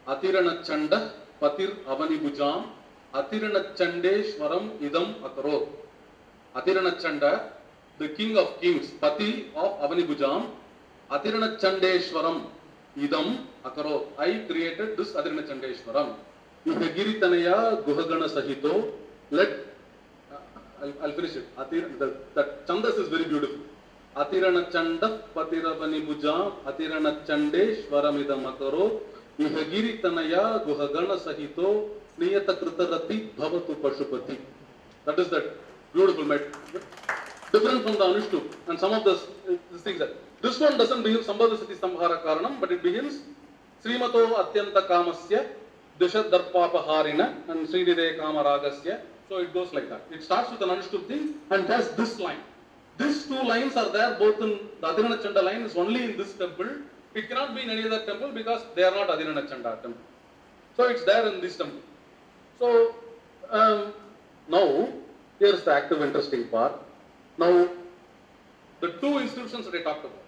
Atirana Chanda Patir Avani Bujam Atirana Chandeshwaram Idam Akaro. Atirana Chanda, the king of kings, Pati of Avani Bujam, Atirana Chandeshwaram Idam Akaro. I created this Atirana Chandeshwaram. Ihagiri Tanaya Guhagana Sahito. I'll finish it. That Chandas is very beautiful. Atirana Chanda Patiravani Bujam Atirana Chandeshwaram Idam Akaro. Ihagiri Tanaya Guhagana Sahito. Niyata Kritarati Bhavatu Pashupati. That is that beautiful mat. Different from the Anushtup and some of these things. This one doesn't begin Sambhavasati Samhara Karanam, but it begins Srimato Atyanta Kamasya Disha Darpapaharina and Sridide Kamaragasya. So it goes like that. It starts with an Anushtup thing and has this line. These two lines are there both in the Adirana Chanda line is only in this temple. It cannot be in any other temple because they are not Adirana Chanda temple. So it's there in this temple. So now here's the active interesting part. Now the two inscriptions that I talked about.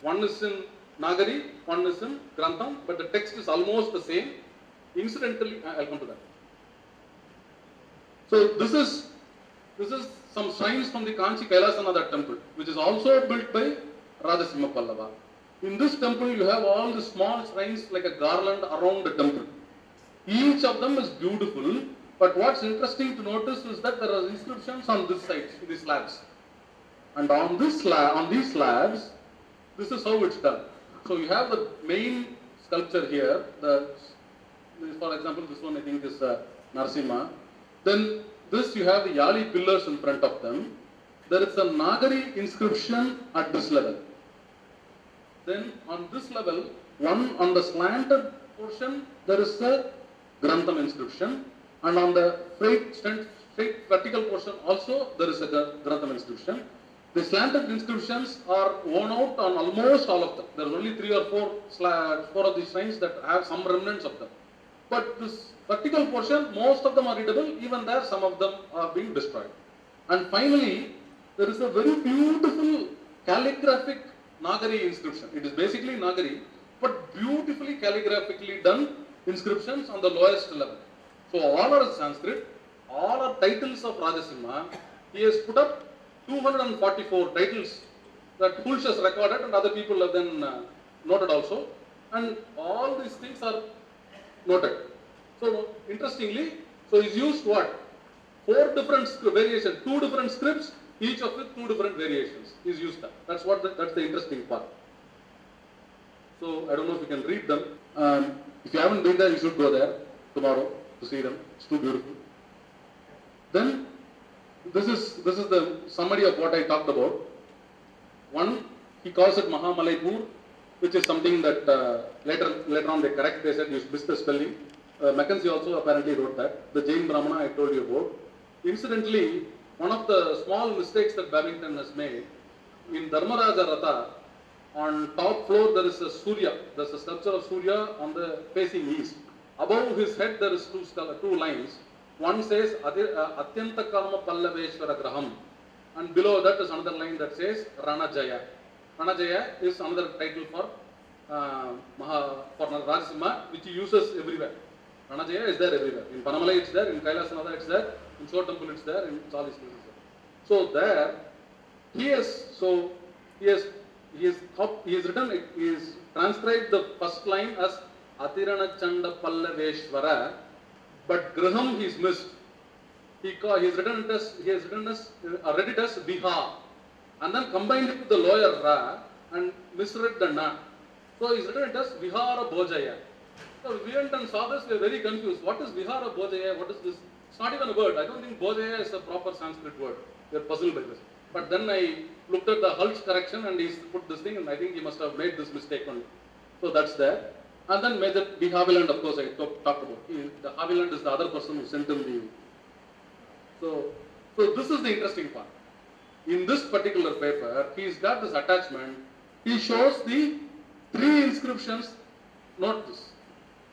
One is in Nagari, one is in Grantham, but the text is almost the same. Incidentally, I'll come to that. So this is some shrines from the Kanchi Kailasanada temple, which is also built by Rajasimha Pallava. In this temple, you have all the small shrines like a garland around the temple. Each of them is beautiful But what's interesting to notice is that there are inscriptions on this side, these slabs. And on these slabs, this is how it's done. So you have the main sculpture here. For example, this one I think is Narasimha. Then this you have the Yali pillars in front of them. There is a Nagari inscription at this level. Then on this level, one on the slanted portion, there is a Grantham inscription. And on the straight vertical portion also, there is a Grantham inscription. The slanted inscriptions are worn out on almost all of them. There are only 3 or 4 of these shrines that have some remnants of them. But this vertical portion, most of them are readable. Even there, some of them are being destroyed. And finally, there is a very beautiful calligraphic Nagari inscription. It is basically Nagari, but beautifully calligraphically done inscriptions on the lowest level. So all are Sanskrit, all are titles of Rajasimha. He has put up 244 titles that Hulsh has recorded and other people have then noted also. And all these things are noted. So interestingly, so he's used what? 4 different variations, 2 different scripts, each of with 2 different variations. He's used that. That's the interesting part. So I don't know if you can read them. If you haven't been there, you should go there tomorrow to see them. It's too beautiful. Then this is the summary of what I talked about. One, he calls it Mammalapuram, which is something that later on they correct. They said you missed the spelling. Mackenzie also apparently wrote that. The Jain Brahmana I told you about. Incidentally, one of the small mistakes that Babington has made, in Dharmaraja Ratha, on top floor there is a Surya. There's a sculpture of Surya on the facing east. Above his head there is 2 lines. One says Atyanta Karma Pallaveshwara Graham, and below that is another line that says Ranajaya. Ranajaya is another title for Rajasimha, which he uses everywhere. Ranajaya is there everywhere. In Panamalai it's there, in Kailasanatha it's there, in Shore Temple it's there, in all these places. So there, he has transcribed the first line as Atirana Chanda Pallaveshwara, but Graham he's missed. He has written it as read it as Bihar, and then combined it with the lower Ra and misread the Na. So he's written it as Vihara Bhojaya. So we went and saw this, we were very confused. What is Vihara Bhojaya? What is this? It's not even a word. I don't think Bhojaya is a proper Sanskrit word. We are puzzled by this. But then I looked at the Hulsh correction and he's put this thing, and I think he must have made this mistake only. So that's there. And then Major B. Haviland, of course, I talked about. The Haviland is the other person who sent him the. So this is the interesting part. In this particular paper, he's got this attachment. He shows the 3 inscriptions. Note this.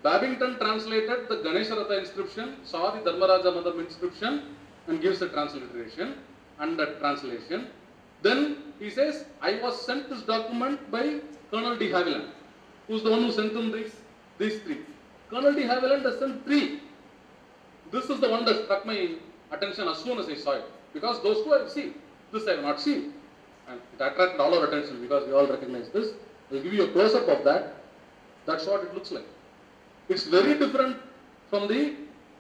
Babington translated the Ganesharatha inscription, saw the Dharmaraja Madam inscription, and gives a transliteration and a translation. Then he says, I was sent this document by Colonel D. Haviland. Who's the one who sent him these 3? Colonel D. Haviland has sent 3. This is the one that struck my attention as soon as I saw it. Because those 2 I have seen. This I have not seen. And it attracted all our attention because we all recognize this. I'll give you a close-up of that. That's what it looks like. It's very different from the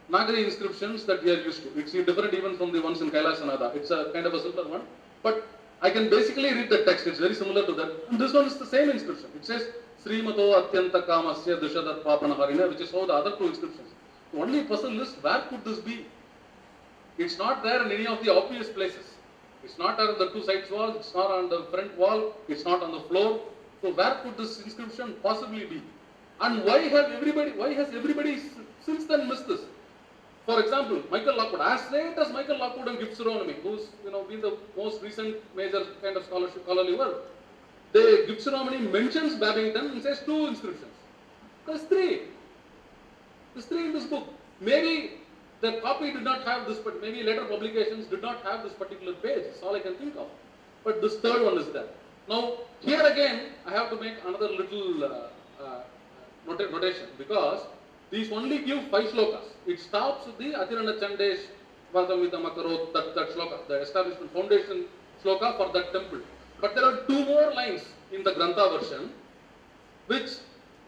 Nagari inscriptions that we are used to. It's different even from the ones in Kailasanatha. It's a kind of a simpler one. But I can basically read the text. It's very similar to that. And this one is the same inscription. It says, Srimato Atyanta Kamasya Dushadat Papanaharina, which is how the other 2 inscriptions. The only puzzle is, where could this be? It's not there in any of the obvious places. It's not on the 2 sides wall, it's not on the front wall, it's not on the floor. So where could this inscription possibly be? And why has everybody since then missed this? For example, Michael Lockwood, as late as Michael Lockwood and Gibbs-Ronomy, who's been the most recent major kind of scholarly work, Gibbs-Ronomy mentions Babington and says 2 inscriptions. There's 3. There's 3 in this book. Maybe the copy did not have this, but maybe later publications did not have this particular page. That's all I can think of. But this 3rd one is there. Now, here again, I have to make another little notation, because these only give 5 slokas. It stops with the Atirana Chandesh Vardamita Makarot, that sloka, the establishment foundation sloka for that temple. But there are 2 more lines in the Grantha version, which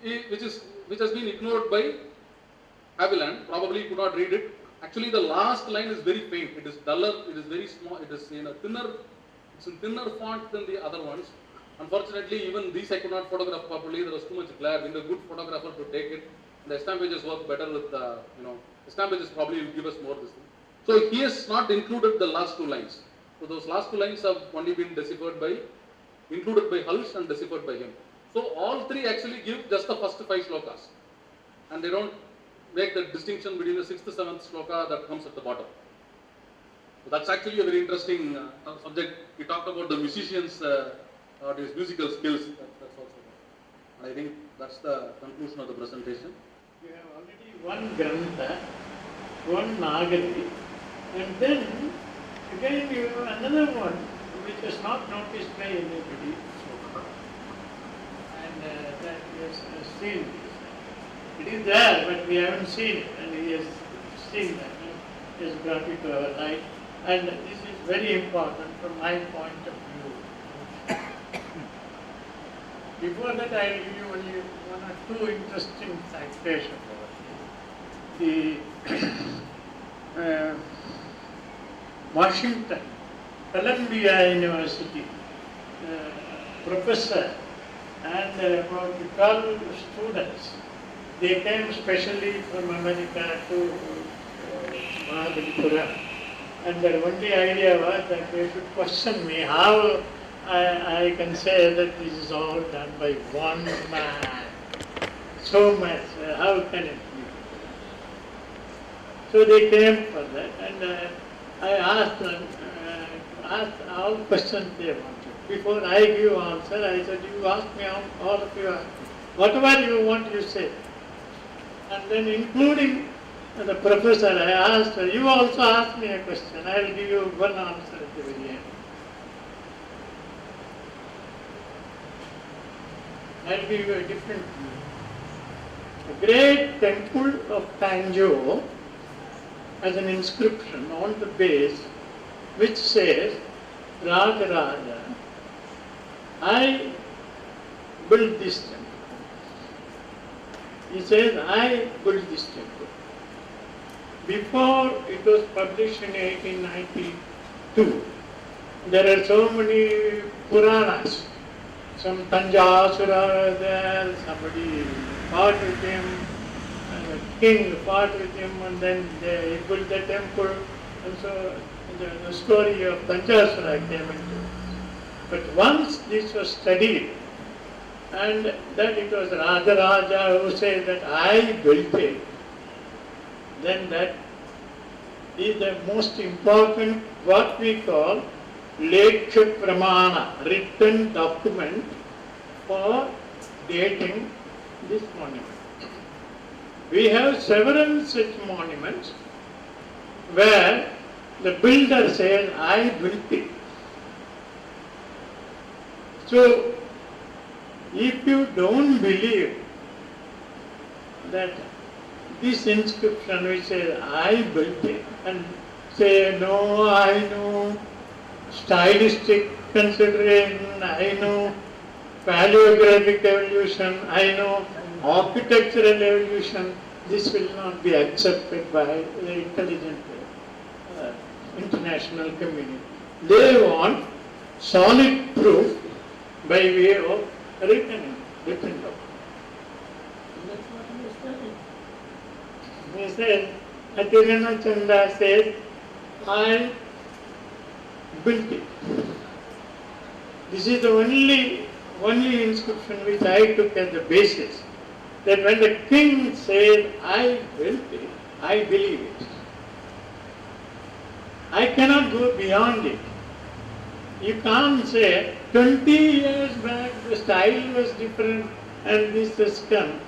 has been ignored by Haviland. Probably he could not read it. Actually, the last line is very faint. It is duller. It is very small. It is thinner. It's in thinner font than the other ones. Unfortunately, even these I could not photograph properly. There was too much glare. We need a good photographer to take it. The stamp pages work better with the stamp pages probably will give us more this thing. So he has not included the last two lines. So those last two lines have only been included by Hulsh and deciphered by him. So all three actually give just the first 5 slokas, and they don't make the distinction between the 6th, 7th sloka that comes at the bottom. So that's actually a very interesting subject. We talked about the musicians, his musical skills. That's also there. And I think that's the conclusion of the presentation. You have already one Grantha, one Nagari, and then again you have another one which is not noticed by anybody so far. And that he has seen this. It is there, but we haven't seen it, and he has seen that. He has brought it to our light, and this is very important from my point of view. Before that, I will give you only one or two interesting citations. The Washington, Columbia University professor and about 12 students, they came specially from America to Mamallapuram, and their only idea was that they should question me how I can say that this is all done by one man. So much, how can it be? So they came for that, and I asked them, asked all questions they wanted. Before I give answer, I said, you ask me, all of you, whatever you want, you say. And then including the professor, I asked her, you also ask me a question, I will give you one answer at the very end. I will give you a different view. The great temple of Tanjore has an inscription on the base which says, Raja Raja, I built this temple. He says, I built this temple. Before it was published in 1892, there are so many Puranas. Some Tanjasura there, somebody fought with him, a king fought with him, and then they built the temple. And so the story of Tanjasura came into it. But once this was studied, and that it was Raja Raja who said that I built it, then that is the most important, what we call Leksha Pramana, written document for dating this monument. We have several such monuments where the builder says, I built it. So, if you don't believe that this inscription which says, I built it, and say, no, I know stylistic consideration, I know paleographic evolution, I know architectural evolution, this will not be accepted by the intelligent international community. They want solid proof by way of written document. That's what he is studying. He says, Ramachandran says, I built it. This is the only inscription which I took as the basis, that when the king said, I built it, I believe it. I cannot go beyond it. You can't say 20 years back the style was different and this has come.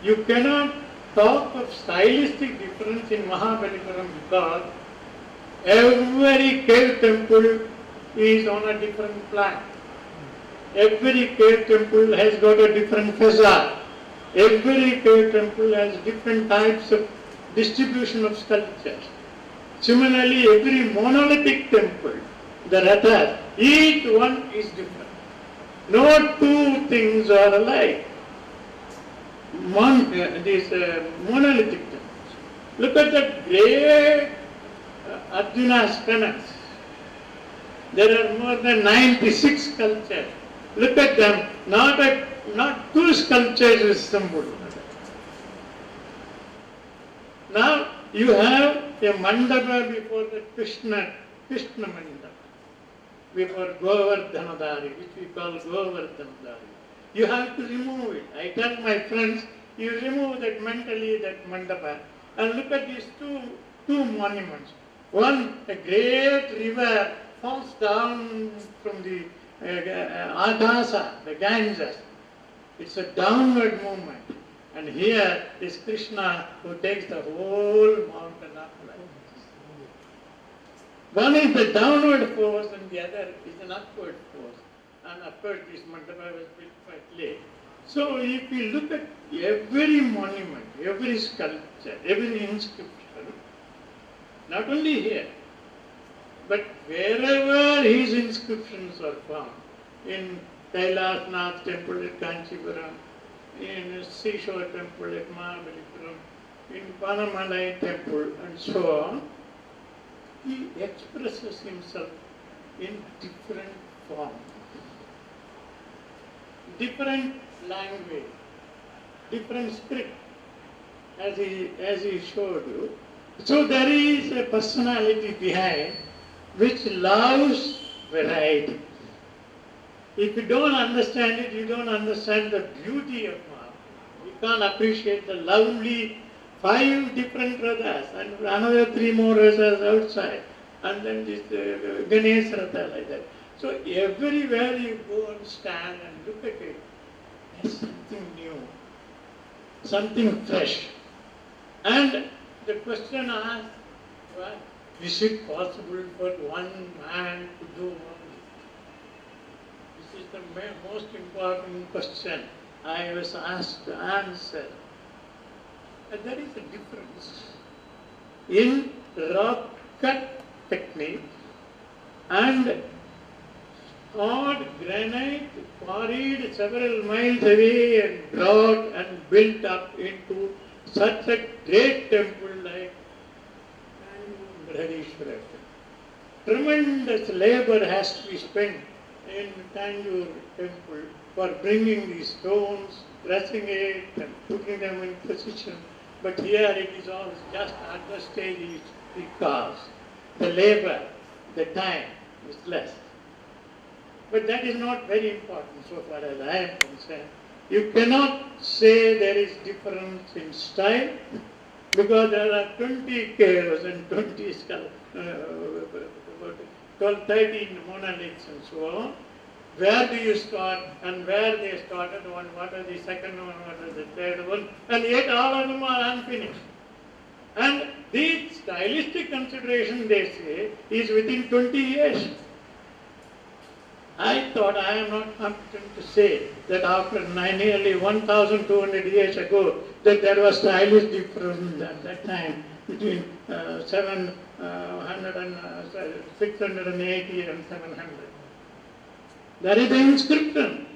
You cannot talk of stylistic difference in Mahabalipuram because every cave temple is on a different plan. Every cave temple has got a different facade. Every cave temple has different types of distribution of sculptures. Similarly, every monolithic temple, the rathas, each one is different. No two things are alike. These monolithic temples. Look at that great Arjuna's penance. There are more than 96 sculptures. Look at them. Not two sculptures resemble. Now you have a mandapa before the Krishna mandapa, before Govardhanadari, which we call Govardhanadari. You have to remove it. I tell my friends, you remove that mentally, that mandapa, and look at these two monuments. One, a great river falls down from the Adhasa, the Ganges. It's a downward movement. And here is Krishna who takes the whole mountain up like this. One is the downward force and the other is an upward force. And of course this mandapa was built quite late. So if you look at every monument, every sculpture, every inscription, not only here, but wherever his inscriptions are found, in Kailasnath temple at Kanchipuram, in Seashore temple at Mamallapuram, in Panamalai temple and so on, he expresses himself in different forms, different language, different script, as he showed you. So there is a personality behind which loves variety. If you don't understand it, you don't understand the beauty of Mammalapuram. You can't appreciate the lovely 5 different rathas and another 3 more rathas outside, and then this Ganesh ratha like that. So everywhere you go and stand and look at it, there's something new, something fresh. And the question asked, well, is it possible for one man to do all this? This is the most important question I was asked to answer. And there is a difference in rock cut technique and hard granite quarried several miles away and brought and built up into such a great temple like Brihadishwara. Tremendous labor has to be spent in Tanjore temple for bringing these stones, pressing it and putting them in position. But here it is all just at the stage because the labor, the time is less. But that is not very important so far as I am concerned. You cannot say there is difference in style because there are 20 caves and 13 monoliths and so on. Where do you start and where they started one, what are the second one, what are the third one, and yet all of them are unfinished. And the stylistic consideration, they say, is within 20 years. I thought I am not competent to say that after nearly 1,200 years ago that there was stylish difference at that time between 680 and 700. There is an inscription.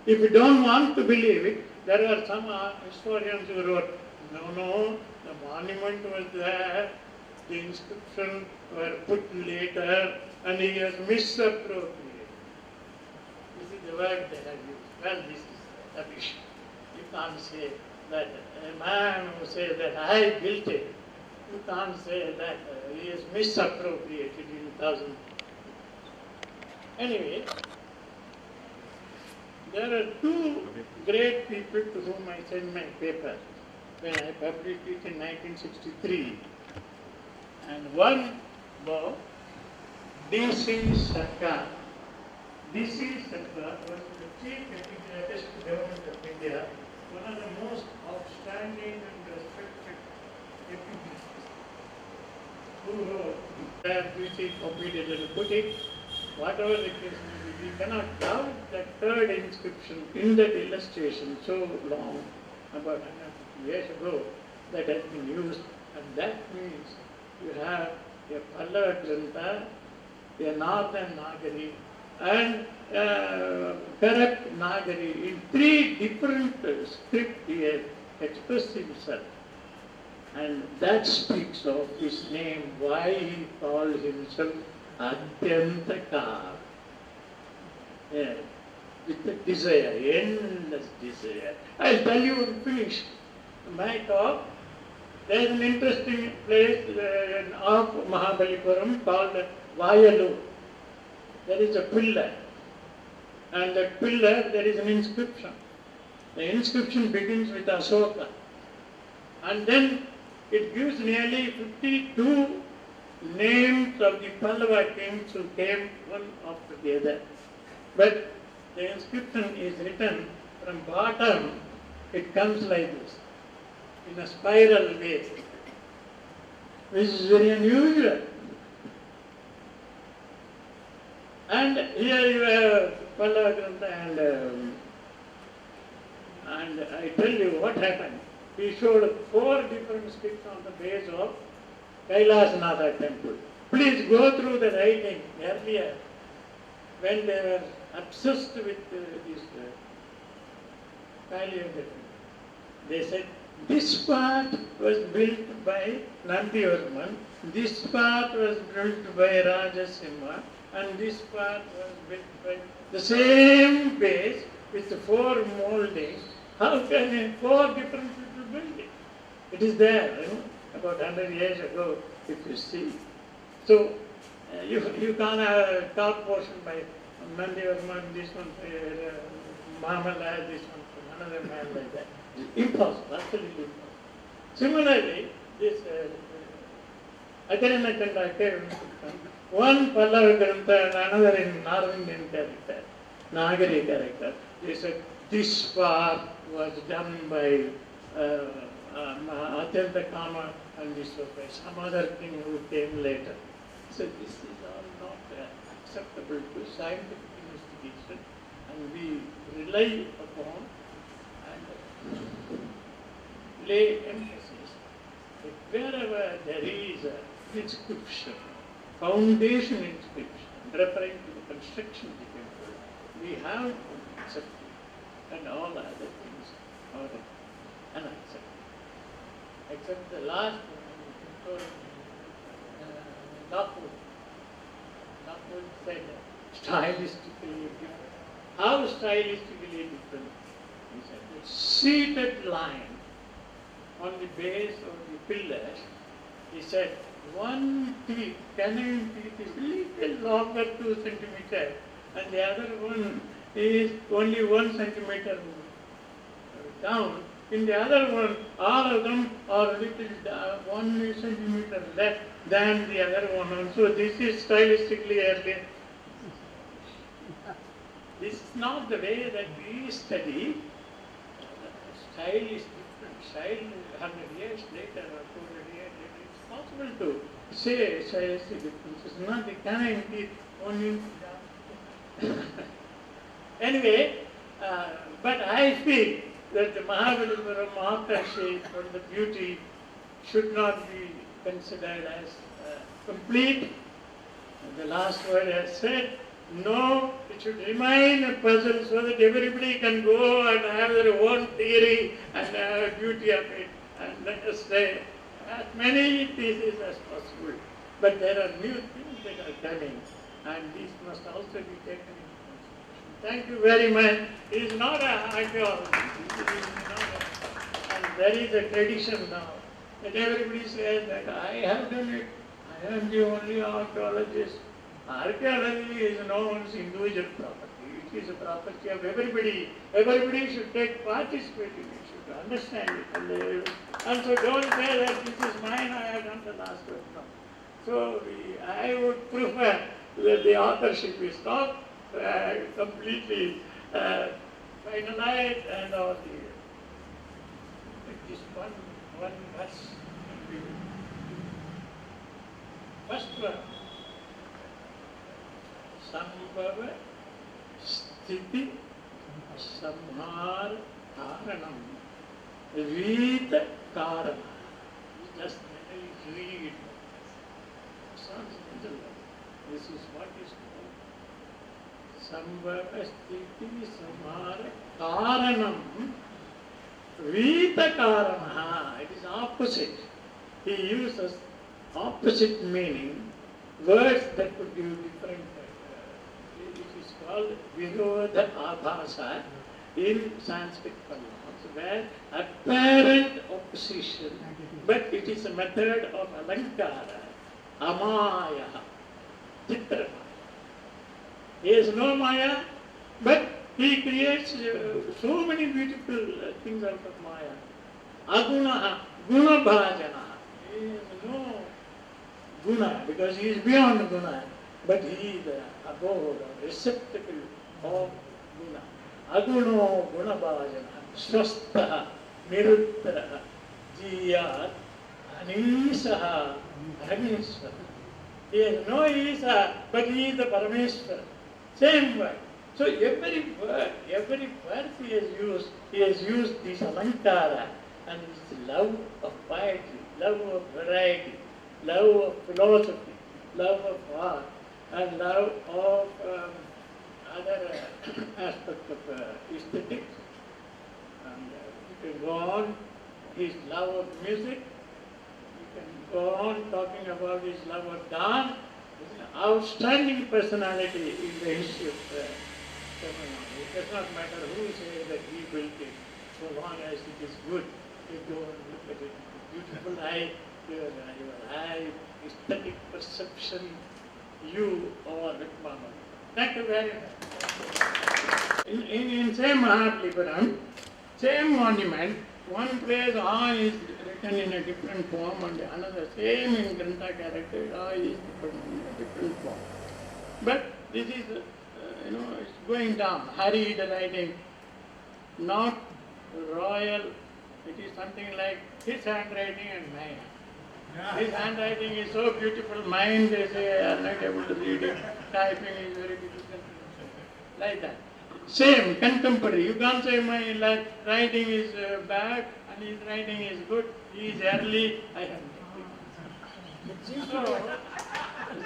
If you don't want to believe it, there are some historians who wrote, no, the monument was there, the inscription were put later, and he has misappropriated. This is the word they have used. Well, this is rubbish. You can't say that a man who says that I built it, you can't say that he has misappropriated in 1000. Anyway, there are 2 great people to whom I sent my paper when I published it in 1963. And one was D.C. Sarkar. D.C. Sarkar was the chief epigraphist government of India, one of the most outstanding and respected epigraphists, who wrote that we see copied and put it, whatever the case may be, we cannot doubt that third inscription in that illustration so long, about 150 years ago, that has been used, and that means you have a Pallava Grantha, a Northern Nagari, and correct Nagari. In 3 different scripts he has expressed himself. And that speaks of his name, why he called himself Adyantakar. Yeah, with the desire, endless desire. I'll tell you and finish my talk. There is an interesting place of Mahabalipuram called Vayalu. There is a pillar, and that pillar there is an inscription. The inscription begins with Asoka, and then it gives nearly 52 names of the Pallava kings who came one after the other. But the inscription is written from bottom, it comes like this, in a spiral way, which is very unusual. And here you have Pallava Grantha, and I tell you what happened. We showed 4 different scripts on the base of Kailasanatha temple. Please go through the writing earlier when they were obsessed with this paleography. They said this part was built by Nandivarman, this part was built by Rajasimha, and this part was built by the same base with 4 moldings. How can 4 different people build it? It is there, about 100 years ago, if you see. So, you can't have a top portion by Nandivarman, this one Mamala, this one from another man like that. Impossible, absolutely impossible. Similarly, this Archaeologist came, one Pallava Grantha and another in North Indian character, Nagari character. They said this part was done by Atyantakama and this was by some other king who came later. So this is all not acceptable to scientific investigation, and we rely upon and lay emphasis that wherever there is an inscription, foundation inscription, referring to the construction of the temple, we have to accept it, and all other things are unacceptable. Except the last one, Lockwood said stylistically different. How stylistically different? He said the seated line on the base of the pillars, he said one teeth, canine teeth is little longer 2 centimeters, and the other one is only 1 centimeter down. In the other one, all of them are little 1 centimeter less than the other one. Also, this is stylistically earlier. This is not the way that we study. Style is different. Style 100 years later or 200 years later, it's possible to say stylistic differences. Not the canine teeth, 1 inch down. Anyway, but I feel that the Mahabalipuram aftershade from the beauty should not be considered as complete. The last word has said, no, it should remain a puzzle so that everybody can go and have their own theory and beauty of it, and let us say as many pieces as possible. But there are new things that are coming, and these must also be taken into consideration. Thank you very much. It is not an archaeology. And there is a tradition now that everybody says that I have done it. I am the only archaeologist. Archaeology is no one's individual property. It is a property of everybody. Everybody should participate in it, should understand it. And so don't say that this is mine, I have done the last work. No. So I would prefer that the authorship is not completely finalized and all the just one verse. First one. Sambhava Sthiti Samhar Karanam Vita Karana. Just read. Sounds little. This is what is called Sambhava Sthiti Samhar Karanam Vita Karana. It is opposite. he uses opposite meaning, words that could give different, it is called Virodha Abhasa in Sanskrit parlance, where apparent opposition, but it is a method of alankara, amaya, chitra. He has no maya, but he creates so many beautiful things out of maya. Agunaha, guna bhajana. He has no guna because he is beyond guna, but he is the abode or receptacle of guna. Aguno guna bhajana, swastha, niruttara, jiyat, anisaha, Rameshwara. He has no Isa, but he is the Parameshwara. Same word. So every word he has used this alankara and this love of piety, love of variety, love of philosophy, love of art, and love of other aspects of aesthetics. And you can go on, his love of music, you can go on talking about his love of dance. He's an outstanding personality in the history of Tamil Nadu. It does not matter who says that he built it, so long as it is good. You go and look at it, beautiful eye, your eye, aesthetic perception, you are with Mama. Thank you very much. In same Mammalapuram, same monument, one place A is written in a different form and another same in Grantha character A is written in a different form. But this is, it's going down. Hurried writing, not royal. It is something like his handwriting and mine. His handwriting is so beautiful, mine they say are not able to read it. Typing is very difficult. Like that. Same, contemporary. You can't say my writing is bad and his writing is good. He is early, I have nothing.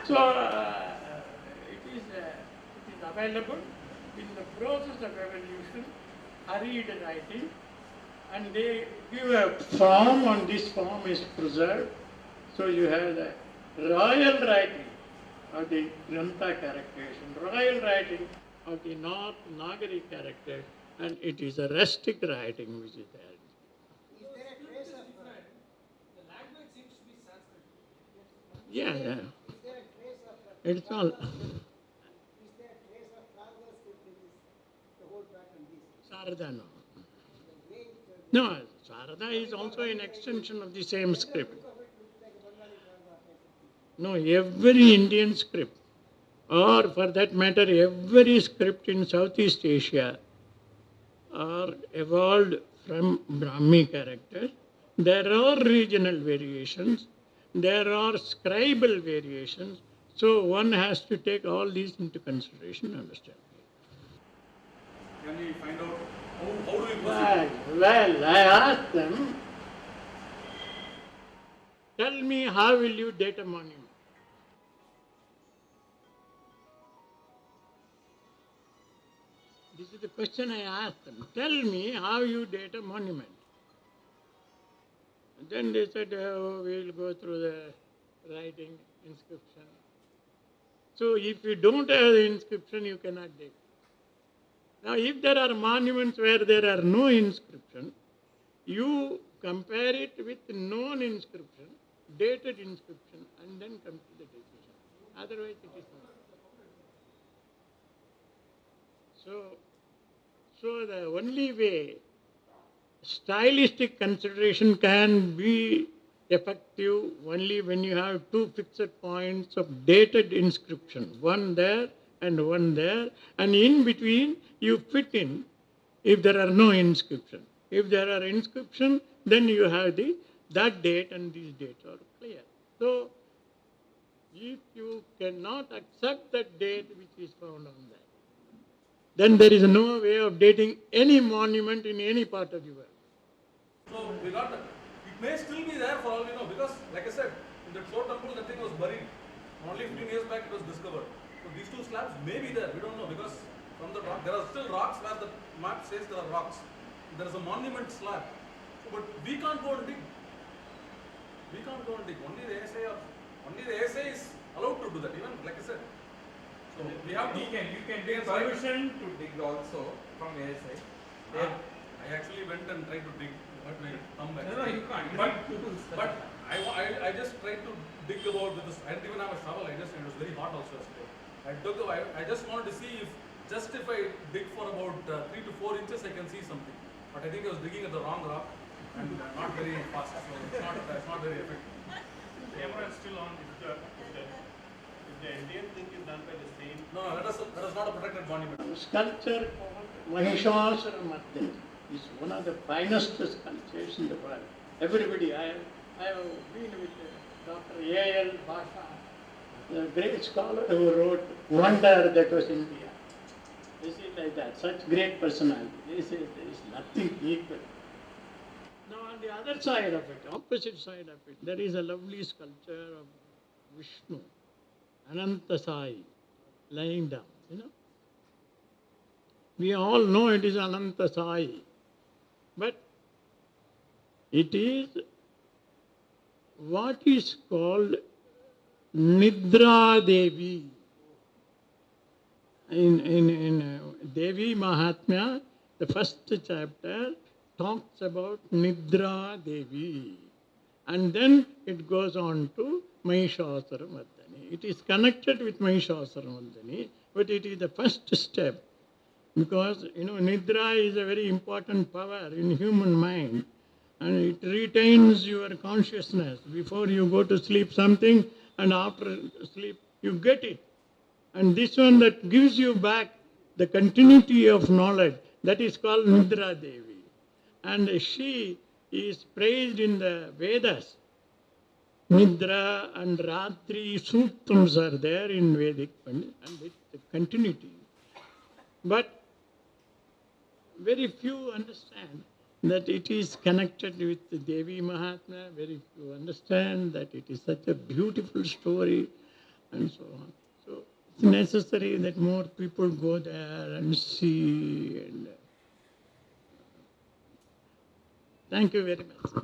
So it is available in the process of evolution, hurried writing, and they give a form, and this form is preserved. So you have the royal writing of the Grantha characters and royal writing of the North Nagari character, and it is a rustic writing which is there. Is there a trace of The language seems to be Sanskrit. Yeah. Is there a trace of It's all. Is there a trace of Kagaz script in this, the whole pattern? Sarada, no. The way it, No, Sarada is also an extension of the same script. look of it looks like a Bengali Kagaz type of thing. No, every Indian script, or for that matter, every script in Southeast Asia are evolved from Brahmi characters. There are regional variations, there are scribal variations, so one has to take all these into consideration, understand. Can we find out how do we proceed? Well, I asked them, tell me how will you date a monument? This is the question I asked them. Tell me how you date a monument. And then they said, oh, we'll go through the writing, inscription. So if you don't have the inscription, you cannot date. Now, if there are monuments where there are no inscription, you compare it with known inscription, dated inscription, and then come to the decision. Otherwise, it is not. So the only way stylistic consideration can be effective only when you have two fixed points of dated inscription, one there and one there, and in between you fit in if there are no inscription. If there are inscription, then you have that date and these dates are clear. So if you cannot accept that date which is found on that, then there is no way of dating any monument in any part of the world. So we got that. It may still be there for all we know because, like I said, in the Shore temple, that thing was buried. Only 15 years back it was discovered. So these two slabs may be there. We don't know because from the rock, there are still rocks where the map says there are rocks. There is a monument slab. But we can't go and dig. We can't go don't dig. Only the ASI is allowed to do that. Even like I said. So we have to. You can take permission to dig also from ASI. I actually went and tried to dig, but my thumb back. No, you can't. But I just tried to dig about with this. I didn't even have a shovel. It was very hot also yesterday. I just wanted to see if I dig for about 3 to 4 inches, I can see something. But I think I was digging at the wrong rock and not very fast, so it's not very effective. Camera is still on. If the Indian thing is done by the same. No, that is not a protected monument. Sculpture called Mahishasuramarddini is one of the finest sculptures in the world. Everybody, I have been with Dr. A.L. Bhasha, the great scholar who wrote Wonder That Was India. This is like that, such great personality. There is nothing equal. Now on the other side of it, opposite side of it, there is a lovely sculpture of Vishnu, Ananta Sai, lying down, you know. We all know it is Ananta Sai, but it is what is called Nidra Devi. In Devi Mahatmya, the first chapter talks about Nidra Devi, and then it goes on to Mahishasuramarddini. It is connected with Mahishasuramarddini, but it is the first step, because Nidra is a very important power in human mind, and it retains your consciousness before you go to sleep something, and after sleep you get it. And this one that gives you back the continuity of knowledge, that is called Nidra Devi. And she is praised in the Vedas. Nidra and Ratri Sutrams are there in Vedic, and with the continuity. But very few understand that it is connected with the Devi Mahatma. Very few understand that it is such a beautiful story, and so on. So it's necessary that more people go there and see. And thank you very much.